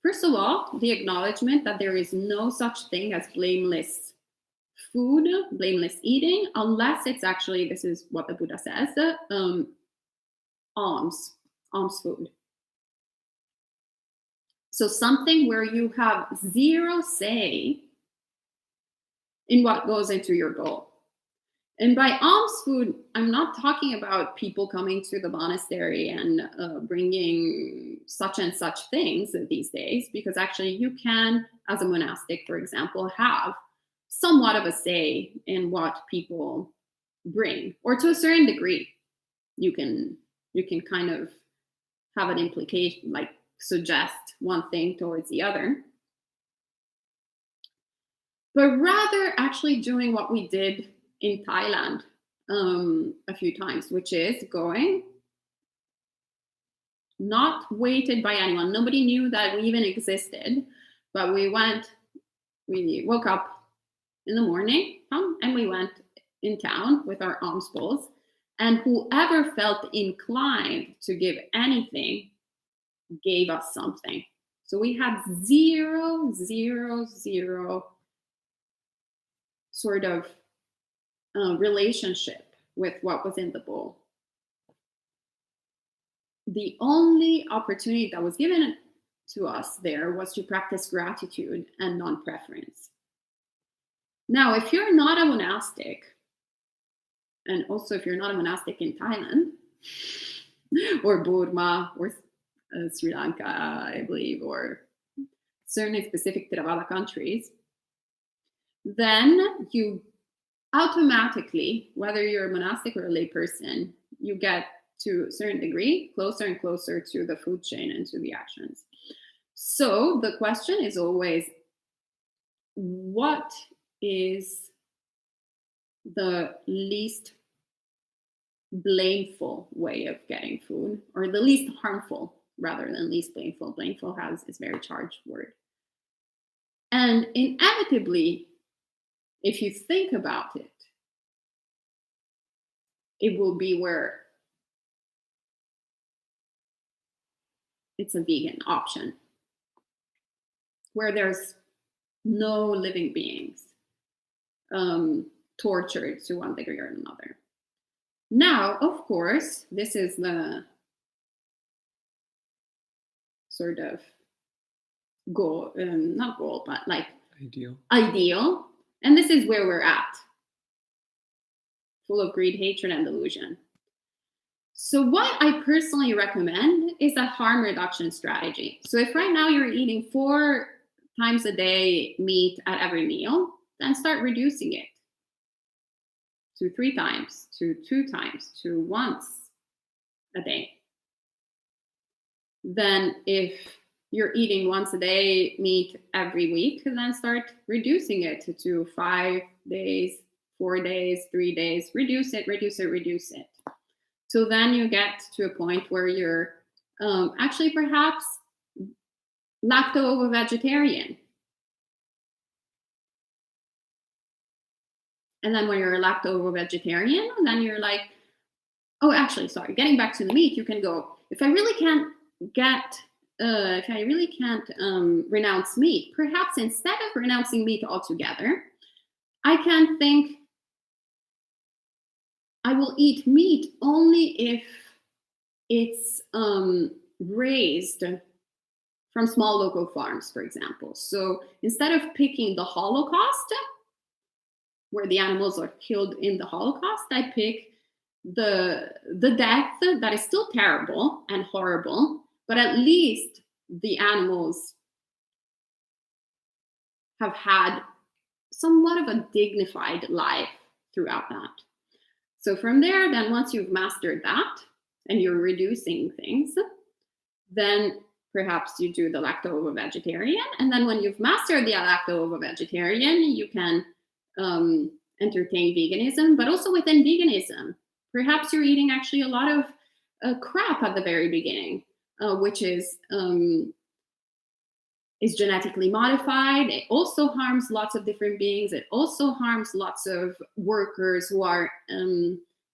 first of all, the acknowledgement that there is no such thing as blameless food, blameless eating, unless it's actually, this is what the Buddha says, alms food. So something where you have zero say in what goes into your bowl. And by alms food, I'm not talking about people coming to the monastery and bringing such and such things these days, because actually you can, as a monastic, for example, have somewhat of a say in what people bring, or to a certain degree, you can kind of have an implication, like suggest one thing towards the other. But rather actually doing what we did in Thailand a few times, which is going, not weighted by anyone. Nobody knew that we even existed, but we woke up in the morning and we went in town with our alms bowls, and whoever felt inclined to give anything gave us something. So we had zero sort of relationship with what was in the bowl. The only opportunity that was given to us there was to practice gratitude and non-preference. Now, if you're not a monastic, and also if you're not a monastic in Thailand, or Burma, or Sri Lanka, I believe, or certain specific Theravada countries, then you automatically, whether you're a monastic or a lay person, you get to a certain degree closer and closer to the food chain and to the actions. So the question is always, what is the least blameful way of getting food, or the least harmful rather than least blameful? Blameful is a very charged word. And inevitably, if you think about it, it will be where it's a vegan option, where there's no living beings tortured to one degree or another. Now, of course, this is the sort of goal, not goal, but like ideal. And this is where we're at, full of greed, hatred, and delusion. So what I personally recommend is a harm reduction strategy. So if right now you're eating 4 times a day meat at every meal, then start reducing it to 3 times, to 2 times, to once a day. Then if you're eating once a day meat every week, then start reducing it to 5 days, 4 days, 3 days. Reduce it. So then you get to a point where you're actually perhaps lacto-ovo-vegetarian. And then when you're a lacto-ovo-vegetarian, then you're like, oh, actually, sorry, getting back to the meat, you can go, if I really can't renounce meat, perhaps instead of renouncing meat altogether, I can think, I will eat meat only if it's raised from small local farms, for example. So instead of picking the Holocaust, where the animals are killed in the Holocaust, I pick the death that is still terrible and horrible, but at least the animals have had somewhat of a dignified life throughout that. So from there, then once you've mastered that and you're reducing things, then perhaps you do the lacto-ovo-vegetarian. And then when you've mastered the lacto-ovo-vegetarian, you can entertain veganism, but also within veganism, perhaps you're eating actually a lot of crap at the very beginning, which is is genetically modified. It also harms lots of different beings. It also harms lots of workers who are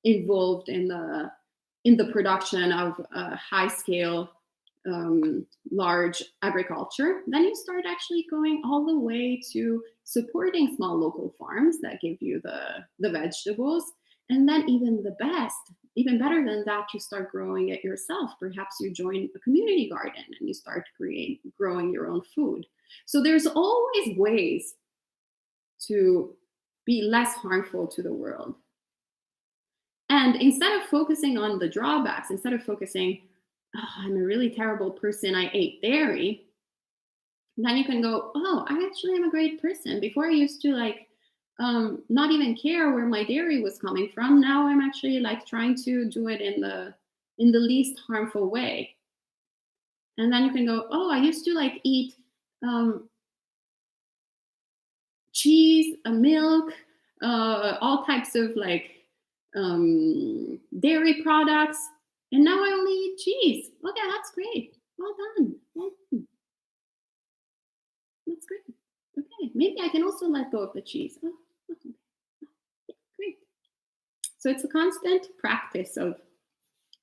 involved in the production of high scale, large agriculture. Then you start actually going all the way to supporting small local farms that give you the vegetables. And then even better than that, you start growing it yourself. Perhaps you join a community garden and you start growing your own food. So there's always ways to be less harmful to the world. And instead of focusing on the drawbacks, instead of focusing, oh, I'm a really terrible person, I ate dairy, then you can go, oh, I actually am a great person. Before I used to not even care where my dairy was coming from. Now I'm actually trying to do it in the least harmful way. And then you can go, oh, I used to eat cheese, milk, all types of dairy products, and now I only eat cheese. Okay, that's great. Well done. That's great. Okay, maybe I can also let go of the cheese. Oh, okay. Yeah, great. So it's a constant practice of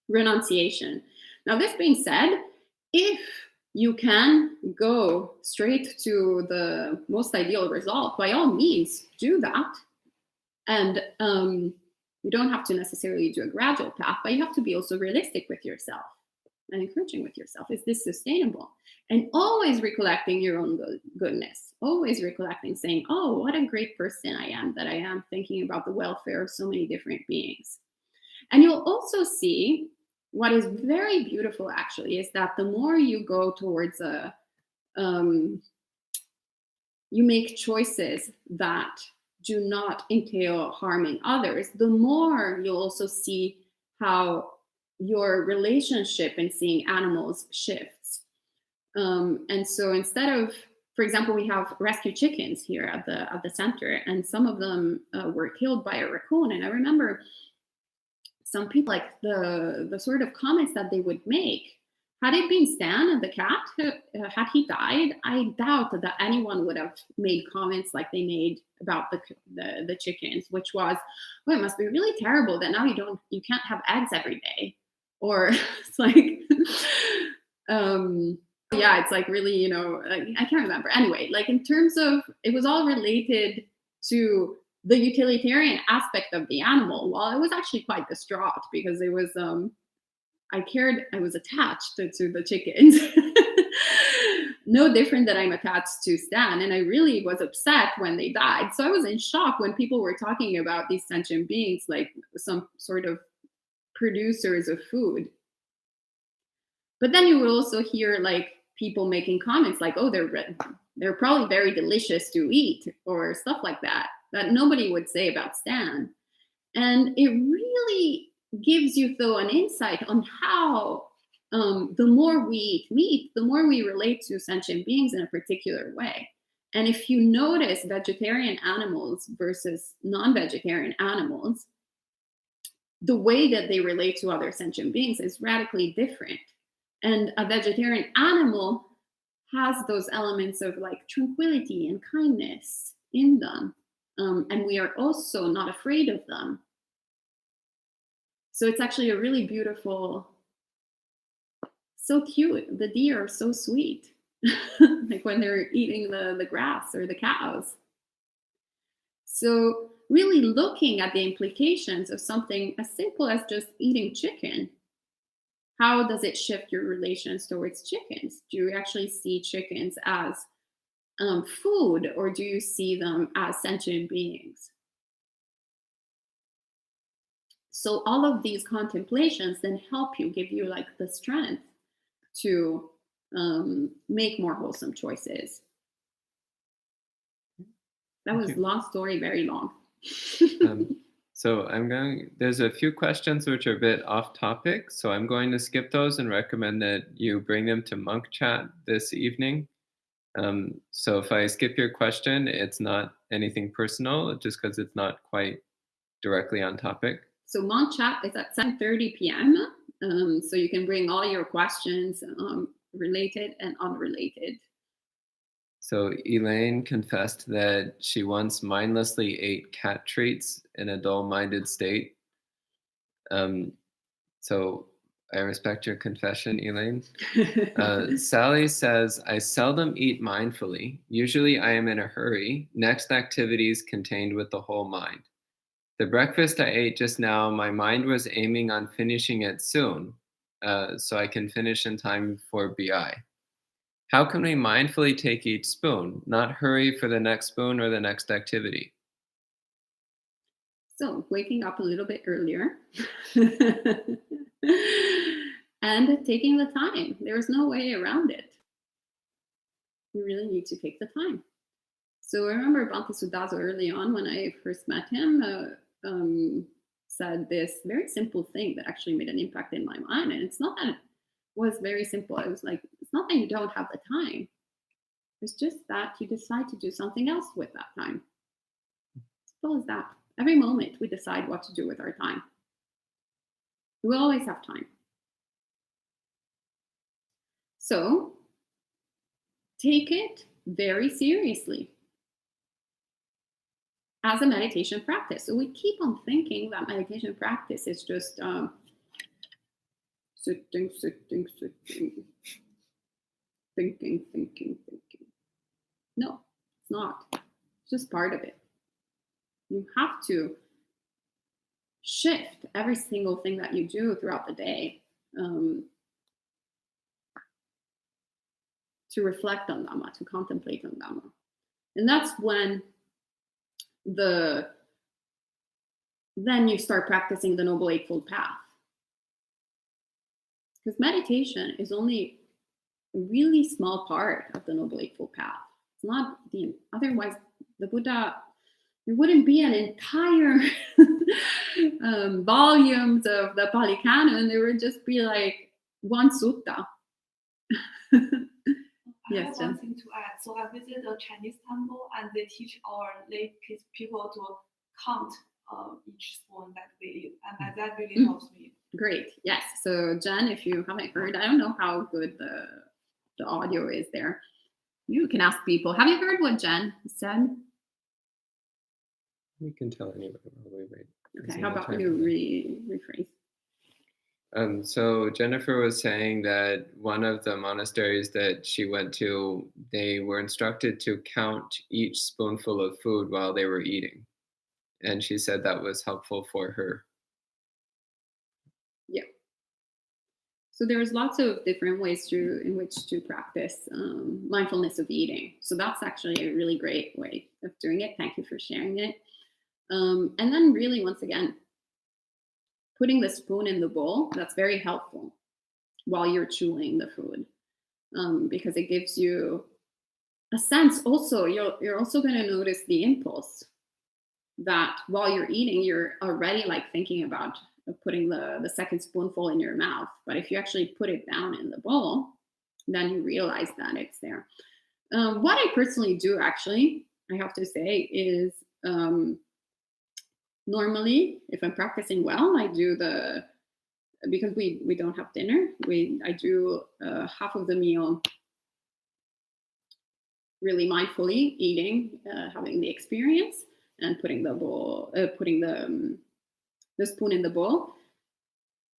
renunciation. Now, this being said, if you can go straight to the most ideal result, by all means, do that. And you don't have to necessarily do a gradual path, but you have to be also realistic with yourself and encouraging with yourself. Is this sustainable? And always recollecting your own goodness, always recollecting, saying, oh, what a great person I am, that I am thinking about the welfare of so many different beings. And you'll also see what is very beautiful, actually, is that the more you go towards you make choices that do not entail harming others, the more you'll also see how your relationship in seeing animals shifts. And so instead of, for example, we have rescue chickens here at the center, and some of them were killed by a raccoon. And I remember some people, the sort of comments that they would make. Had it been Stan and the cat, had he died, I doubt that anyone would have made comments like they made about the chickens, which was, well, it must be really terrible that now you can't have eggs every day. Or it's yeah, it's really, I can't remember. Anyway, in terms of, it was all related to the utilitarian aspect of the animal. Well, I was actually quite distraught because it was, I was attached to the chickens. No different than I'm attached to Stan. And I really was upset when they died. So I was in shock when people were talking about these sentient beings like some sort of producers of food. But then you would also hear people making comments like, oh, they're probably very delicious to eat, or stuff like that nobody would say about Stan. And it really gives you, though, an insight on how the more we eat meat, the more we relate to sentient beings in a particular way. And if you notice vegetarian animals versus non-vegetarian animals, the way that they relate to other sentient beings is radically different. And a vegetarian animal has those elements of tranquility and kindness in them. And we are also not afraid of them. So it's actually a really beautiful, so cute. The deer are so sweet, when they're eating the grass or the cows. So really looking at the implications of something as simple as just eating chicken. How does it shift your relations towards chickens? Do you actually see chickens as food, or do you see them as sentient beings? So all of these contemplations then help you, give you the strength to make more wholesome choices. That was a long story, very long. So there's a few questions which are a bit off topic, so I'm going to skip those and recommend that you bring them to Monk Chat this evening. So if I skip your question, it's not anything personal, just because it's not quite directly on topic. So Monk Chat is at 7:30 p.m. So you can bring all your questions, related and unrelated, So Elaine confessed that she once mindlessly ate cat treats in a dull-minded state. Um, so I respect your confession, Elaine. Sally says, I seldom eat mindfully. Usually I am in a hurry. Next activities contained with the whole mind. The breakfast I ate just now, my mind was aiming on finishing it soon, so I can finish in time for BI. How can we mindfully take each spoon, not hurry for the next spoon or the next activity? So, waking up a little bit earlier and taking the time. There's no way around it. You really need to take the time. So, I remember Bhante Sudazo early on when I first met him said this very simple thing that actually made an impact in my mind. And it's not that it was very simple. I was like, it's not that you don't have the time. It's just that you decide to do something else with that time. Simple as that. Every moment we decide what to do with our time. We always have time. So take it very seriously as a meditation practice. So we keep on thinking that meditation practice is just sitting, thinking. No, it's not. It's just part of it. You have to shift every single thing that you do throughout the day to reflect on Dhamma, to contemplate on Dhamma. And that's when then you start practicing the Noble Eightfold Path. Because meditation is only a really small part of the Noble Eightfold Path. It's not otherwise the Buddha, there wouldn't be an entire volumes of the Pali Canon. There would just be like one sutta. I have one thing to add. So I visited a Chinese temple and they teach our lay people to count each spoon that we eat. And that really helps me. Great. Yes. So Jen, if you haven't heard, I don't know how good the audio is there. You can ask people. Have you heard what Jen said? We can tell anybody while we wait. Okay. How about you rephrase? So Jennifer was saying that one of the monasteries that she went to, they were instructed to count each spoonful of food while they were eating. And she said that was helpful for her. Yeah. So there's lots of different ways in which to practice mindfulness of eating. So that's actually a really great way of doing it. Thank you for sharing it. And then really, once again, putting the spoon in the bowl, that's very helpful while you're chewing the food because it gives you a sense. Also, you're also going to notice the impulse that while you're eating, you're already like thinking about putting the second spoonful in your mouth. But if you actually put it down in the bowl, then you realize that it's there. What I personally do, actually, I have to say, is normally, if I'm practicing well, I do because we don't have dinner, I do half of the meal really mindfully eating, having the experience, and putting the spoon in the bowl.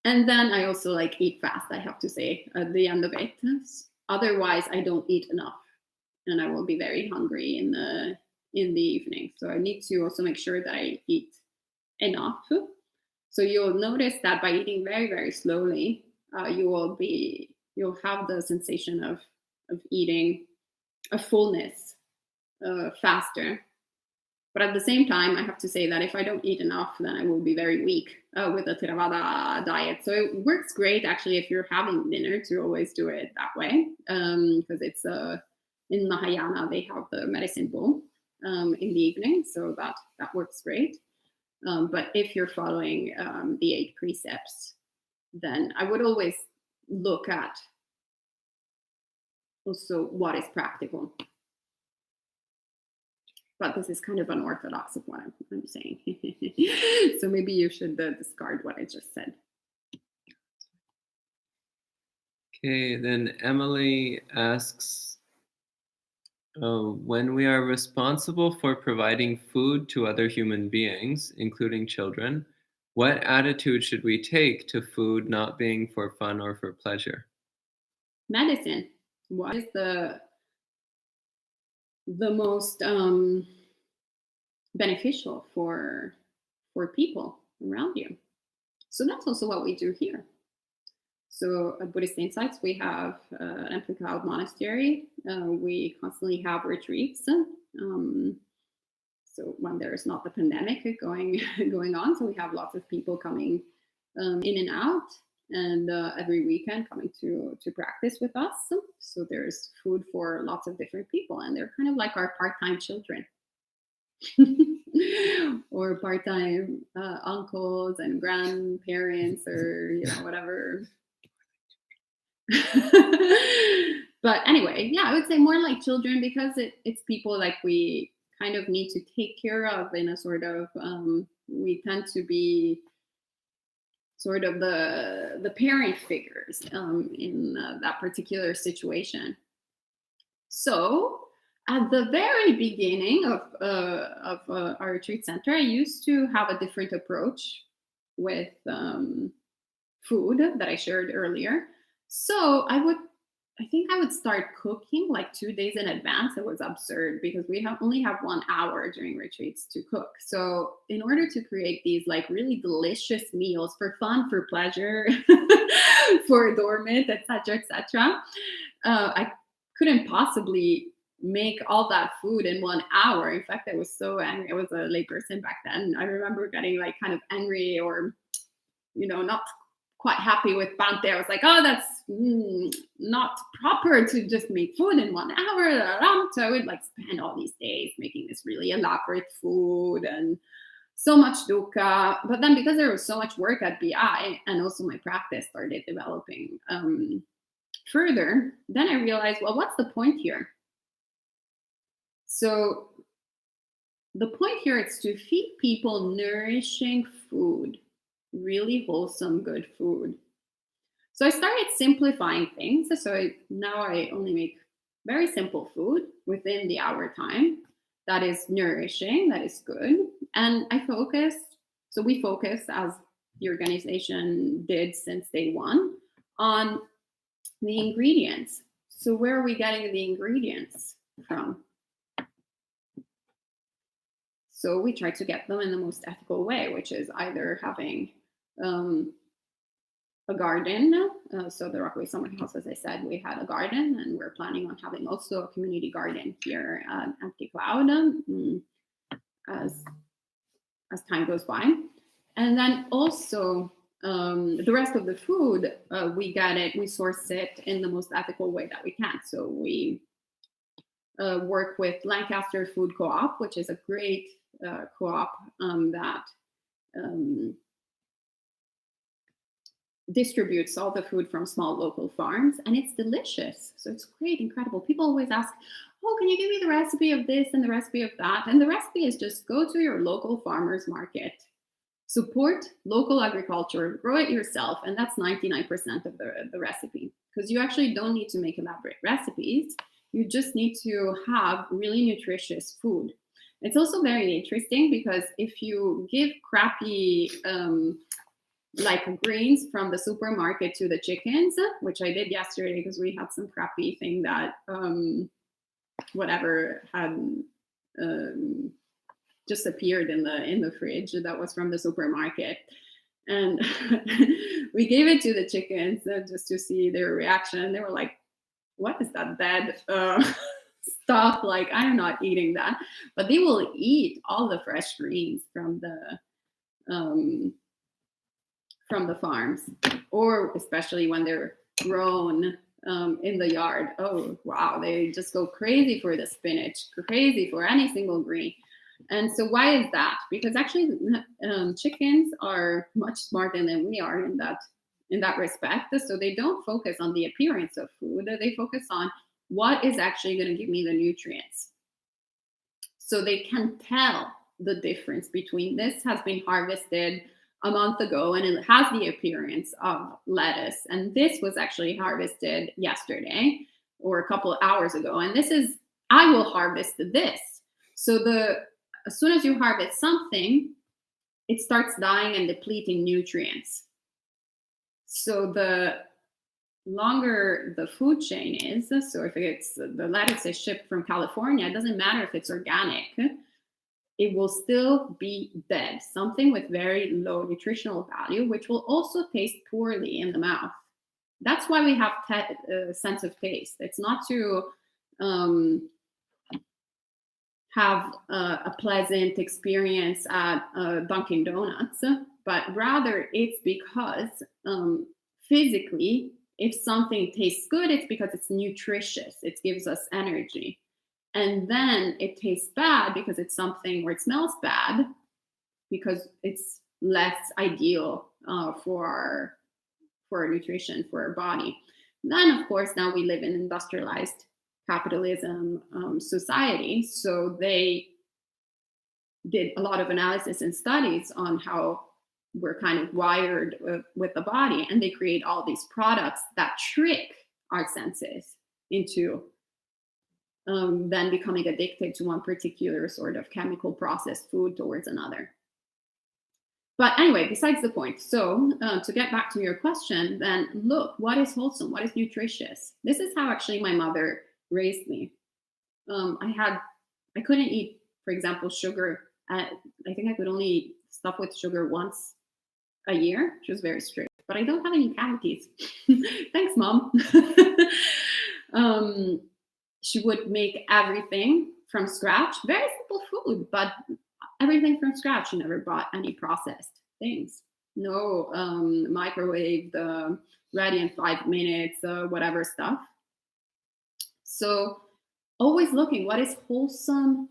And then I also like eat fast, I have to say, at the end of it. Otherwise, I don't eat enough, and I will be very hungry in the evening. So I need to also make sure that I eat enough. So you'll notice that by eating very, very slowly, you'll have the sensation of eating a fullness faster. But at the same time, I have to say that if I don't eat enough, then I will be very weak with the Theravada diet. So it works great, actually, if you're having dinner, to always do it that way. Because it's in Mahayana, they have the medicine bowl in the evening. So that works great. But if you're following the 8 precepts, then I would always look at also what is practical. But this is kind of unorthodox of what I'm saying. So maybe you should discard what I just said. Okay, then Emily asks, When we are responsible for providing food to other human beings, including children, what attitude should we take to food not being for fun or for pleasure? Medicine. What is the most beneficial for people around you? So that's also what we do here. So at Buddhist Insights, we have an empty cloud monastery. We constantly have retreats. So when there's not the pandemic going on, so we have lots of people coming in and out, and every weekend coming to practice with us. So there's food for lots of different people, and they're kind of like our part-time children. Or part-time uncles and grandparents, or whatever. But anyway, yeah, I would say more like children, because it's people like we kind of need to take care of in a sort of we tend to be sort of the parent figures in that particular situation. So at the very beginning of our retreat center, I used to have a different approach with food that I shared earlier. So I think I would start cooking like 2 days in advance. It was absurd because we only have 1 hour during retreats to cook. So in order to create these like really delicious meals for fun, for pleasure, for dormant, etc., I couldn't possibly make all that food in 1 hour. In fact, I was so angry. I was a lay person back then. I remember getting like kind of angry, or not quite happy with Bante. I was like, oh, that's not proper to just make food in 1 hour. So I would like spend all these days making this really elaborate food, and so much dukkha. But then because there was so much work at BI, and also my practice started developing further, then I realized, well, what's the point here? So the point here is to feed people nourishing food, really wholesome, good food. So I started simplifying things. So now I only make very simple food within the hour time that is nourishing, that is good. And we focus, as the organization did since day one, on the ingredients. So where are we getting the ingredients from? So we try to get them in the most ethical way, which is either having a garden. So the Rockaway Summer House, as I said, we had a garden, and we're planning on having also a community garden here at Empty Cloud as time goes by. And then also the rest of the food, we source it in the most ethical way that we can. So we work with Lancaster Food Co-op, which is a great co-op that distributes all the food from small local farms, and it's delicious. So it's great, incredible. People always ask, oh, can you give me the recipe of this and the recipe of that? And the recipe is just go to your local farmer's market, support local agriculture, grow it yourself, and that's 99% of the recipe. Because you actually don't need to make elaborate recipes. You just need to have really nutritious food. It's also very interesting because if you give crappy like greens from the supermarket to the chickens, which I did yesterday because we had some crappy thing that whatever had just appeared in the fridge that was from the supermarket, and we gave it to the chickens just to see their reaction. They were like, what is that dead stuff? Like, I'm not eating that. But they will eat all the fresh greens from the farms, or especially when they're grown in the yard. Oh, wow. They just go crazy for the spinach, crazy for any single green. And so why is that? Because actually chickens are much smarter than we are in that respect. So they don't focus on the appearance of food. They focus on what is actually going to give me the nutrients. So they can tell the difference between this has been harvested a month ago and it has the appearance of lettuce, and this was actually harvested yesterday or a couple of hours ago, and this is I will harvest this. So as soon as you harvest something, it starts dying and depleting nutrients. So the longer the food chain is, so if it's the lettuce is shipped from California, it doesn't matter if it's organic, it will still be dead, something with very low nutritional value, which will also taste poorly in the mouth. That's why we have sense of taste. It's not to have a pleasant experience at Dunkin' Donuts, but rather it's because physically, if something tastes good, it's because it's nutritious. It gives us energy. And then it tastes bad because it's something, or it smells bad because it's less ideal for our nutrition, for our body. Then, of course, now we live in industrialized capitalism society. So they did a lot of analysis and studies on how we're kind of wired with the body, and they create all these products that trick our senses into then becoming addicted to one particular sort of chemical processed food towards another. But anyway, besides the point. So to get back to your question, then look, what is wholesome? What is nutritious? This is how actually my mother raised me. I couldn't eat, for example, sugar. I think I could only eat stuff with sugar once a year. She was very strict, but I don't have any cavities. Thanks, Mom. She would make everything from scratch, very simple food, but everything from scratch. She never bought any processed things. No microwave, ready in 5 minutes, whatever stuff. So always looking what is wholesome,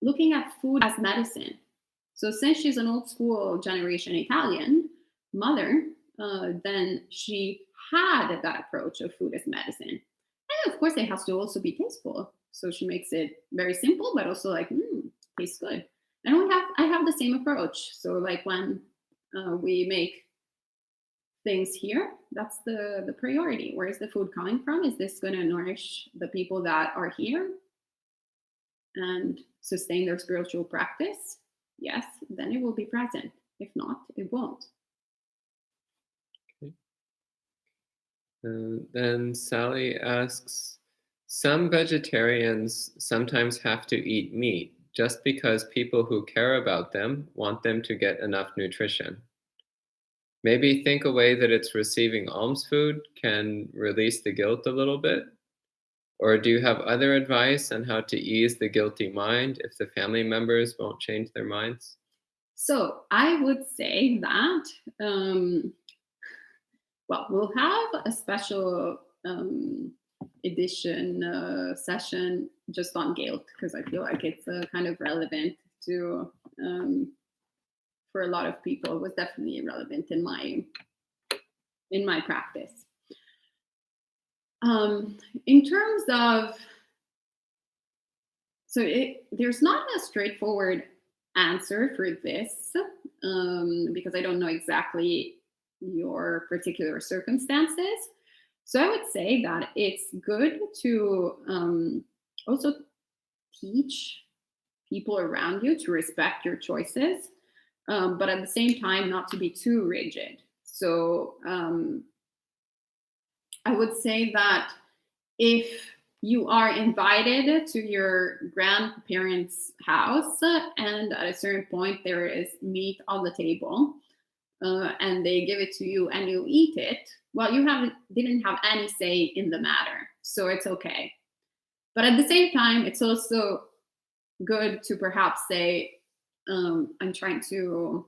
looking at food as medicine. So since she's an old school generation Italian mother, then she had that approach of food as medicine. And of course, it has to also be tasteful. So she makes it very simple, but also like, tastes good. And I have the same approach. So like when we make things here, that's the priority. Where is the food coming from? Is this going to nourish the people that are here and sustain their spiritual practice? Yes, then it will be present. If not, it won't. Okay. Then Sally asks, some vegetarians sometimes have to eat meat just because people who care about them want them to get enough nutrition. Maybe think a way that it's receiving alms food can release the guilt a little bit? Or do you have other advice on how to ease the guilty mind if the family members won't change their minds? So I would say that, we'll have a special edition session just on guilt, because I feel like it's kind of relevant to for a lot of people. It was definitely relevant in my practice. In terms of, there's not a straightforward answer for this because I don't know exactly your particular circumstances. So I would say that it's good to also teach people around you to respect your choices, but at the same time not to be too rigid. So I would say that if you are invited to your grandparents' house and at a certain point there is meat on the table and they give it to you and you eat it, well, you didn't have any say in the matter, so it's okay. But at the same time, it's also good to perhaps say, I'm trying to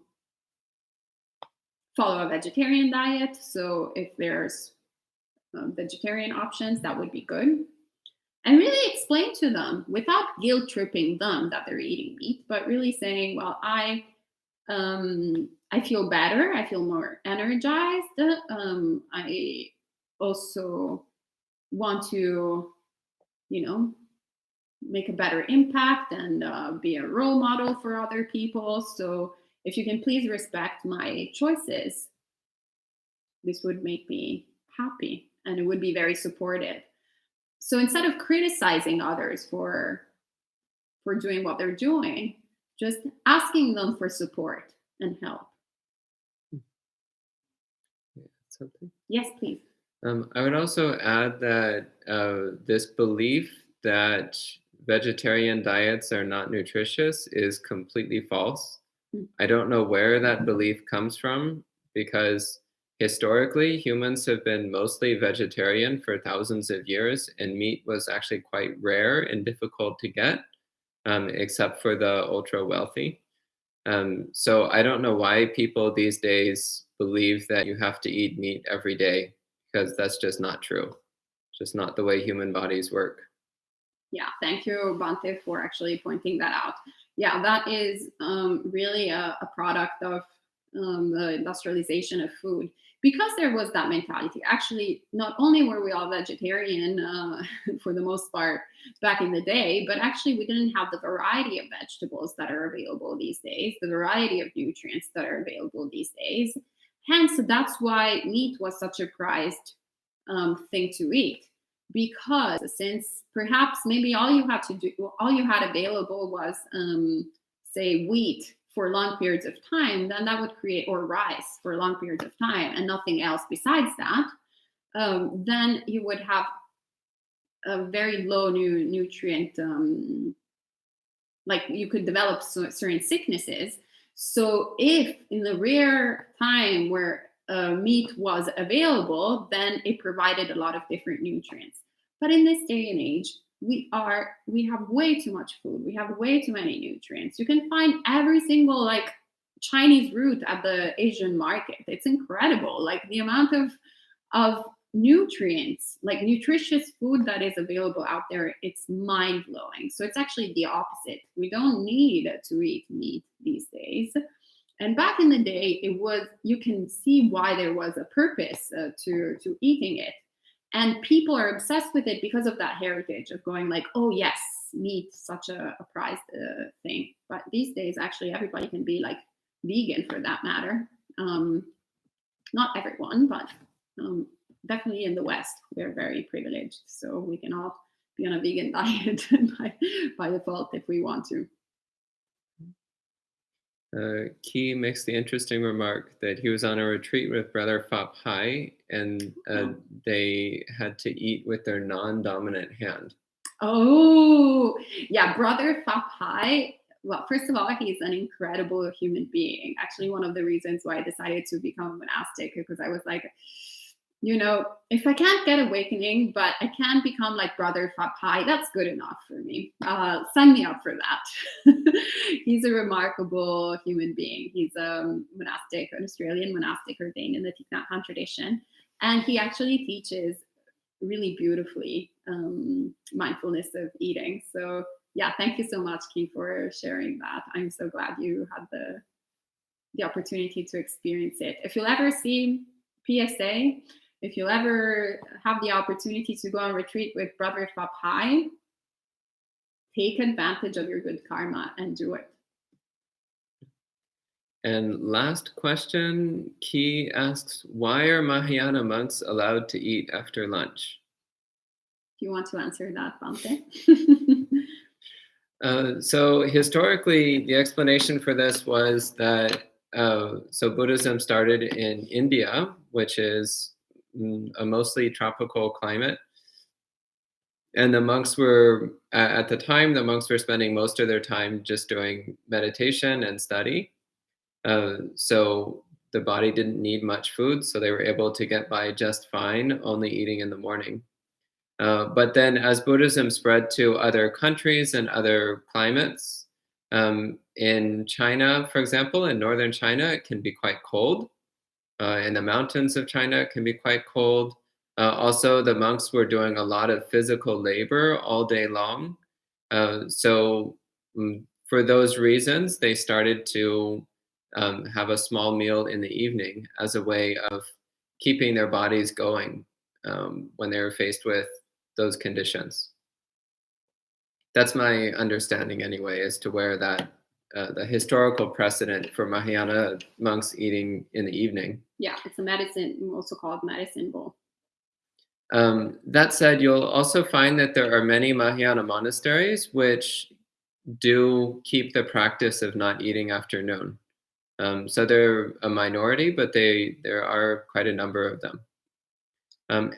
follow a vegetarian diet, so if there's vegetarian options, that would be good. And really explain to them without guilt tripping them that they're eating meat, but really saying, well, I feel better. I feel more energized. I also want to, make a better impact and be a role model for other people. So if you can please respect my choices, this would make me happy and it would be very supportive. So instead of criticizing others for doing what they're doing, just asking them for support and help. Yeah, something. Yes, please. I would also add that this belief that vegetarian diets are not nutritious is completely false. I don't know where that belief comes from because historically humans have been mostly vegetarian for thousands of years, and meat was actually quite rare and difficult to get, except for the ultra wealthy. So I don't know why people these days believe that you have to eat meat every day, because that's just not true. Just not the way human bodies work. Yeah, thank you, Bante, for actually pointing that out. Yeah, that is really a product of the industrialization of food. Because there was that mentality. Actually, not only were we all vegetarian for the most part back in the day, but actually we didn't have the variety of vegetables that are available these days, the variety of nutrients that are available these days. Hence, that's why meat was such a prized thing to eat, because since perhaps maybe all you had available was say wheat for long periods of time, then that would create, or rice for long periods of time, and nothing else besides that, then you would have a very low nutrient, like you could develop certain sicknesses. So if in the rare time where meat was available, then it provided a lot of different nutrients. But in this day and age, we have way too much food. We have way too many nutrients. You can find every single like Chinese root at the Asian market. It's incredible. Like the amount of nutrients, like nutritious food that is available out there, it's mind blowing. So it's actually the opposite. We don't need to eat meat these days. And back in the day, you can see why there was a purpose to eating it. And people are obsessed with it because of that heritage of going like, oh yes, meat, such a prized thing. But these days, actually, everybody can be like vegan for that matter. Not everyone, but definitely in the West, we're very privileged. So we can all be on a vegan diet by default if we want to. Key makes the interesting remark that he was on a retreat with Brother Phap Hai, and they had to eat with their non-dominant hand. Oh, yeah, Brother Phap Hai. Well, first of all, he's an incredible human being. Actually, one of the reasons why I decided to become a monastic, because I was like, if I can't get awakening, but I can become like Brother Phap Hai, that's good enough for me. Sign me up for that. He's a remarkable human being. He's a monastic, an Australian monastic ordained in the Thich Nhat Hanh tradition. And he actually teaches really beautifully mindfulness of eating. So yeah, thank you so much, Ki, for sharing that. I'm so glad you had the opportunity to experience it. If you'll ever see PSA, if you'll ever have the opportunity to go on retreat with Brother Phap Hai, take advantage of your good karma and do it. And last question, Ki asks, why are Mahayana monks allowed to eat after lunch? Do you want to answer that, Bante? So historically, the explanation for this was that so Buddhism started in India, which is a mostly tropical climate. And the monks were, at the time, the monks were spending most of their time just doing meditation and study. So the body didn't need much food, so they were able to get by just fine, only eating in the morning. But then as Buddhism spread to other countries and other climates, in China, for example, in northern China, it can be quite cold. In the mountains of China, it can be quite cold. Also, the monks were doing a lot of physical labor all day long. So for those reasons, they started to have a small meal in the evening as a way of keeping their bodies going when they were faced with those conditions. That's my understanding anyway, as to where that the historical precedent for Mahayana monks eating in the evening. Yeah, it's a medicine, also called medicine bowl. That said, you'll also find that there are many Mahayana monasteries which do keep the practice of not eating after noon. So they're a minority, but there are quite a number of them.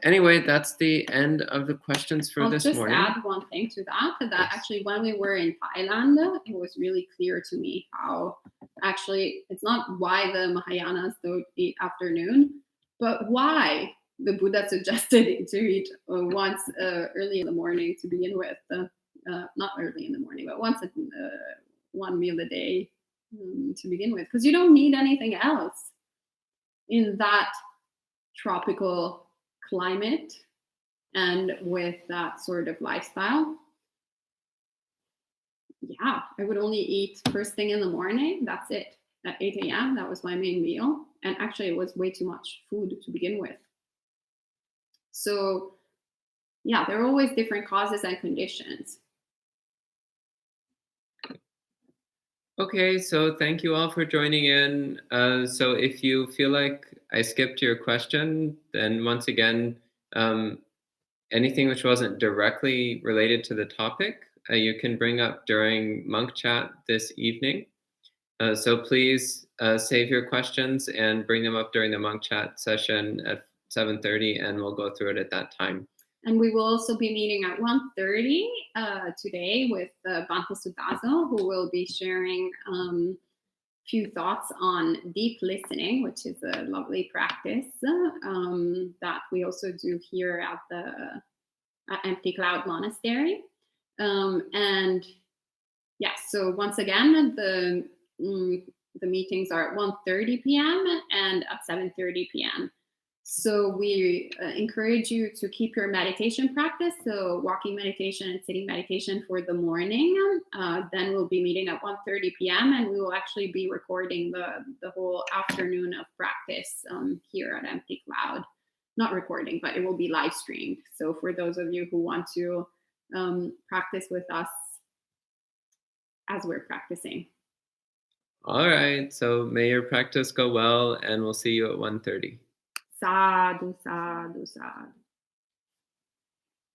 Anyway, that's the end of the questions for this morning. I'll just add one thing to that. Yes. Actually, when we were in Thailand, it was really clear to me how actually it's not why the Mahayanas don't eat afternoon, but why the Buddha suggested to eat once early in the morning to begin with. Not early in the morning, but once one meal a day to begin with, because you don't need anything else in that tropical climate and with that sort of lifestyle. Yeah, I would only eat first thing in the morning. That's it. At 8 a.m. That was my main meal. And actually, it was way too much food to begin with. So, yeah, there are always different causes and conditions. Okay, so thank you all for joining in. So if you feel like I skipped your question, then once again, anything which wasn't directly related to the topic, you can bring up during monk chat this evening. So please save your questions and bring them up during the monk chat session at 7:30, and we'll go through it at that time. And we will also be meeting at 1:30 today with Bhante Sudazo, who will be sharing a few thoughts on deep listening, which is a lovely practice that we also do here at the Empty Cloud Monastery. And yeah, so once again, the meetings are at 1:30 p.m. and at 7:30 p.m. So we encourage you to keep your meditation practice, so walking meditation and sitting meditation for the morning. Then we'll be meeting at 1:30 p.m. and we will actually be recording the whole afternoon of practice here at Empty Cloud. Not recording, but it will be live streamed. So for those of you who want to practice with us as we're practicing. All right, so may your practice go well, and we'll see you at 1:30. Sadhu, sadhu, sadhu.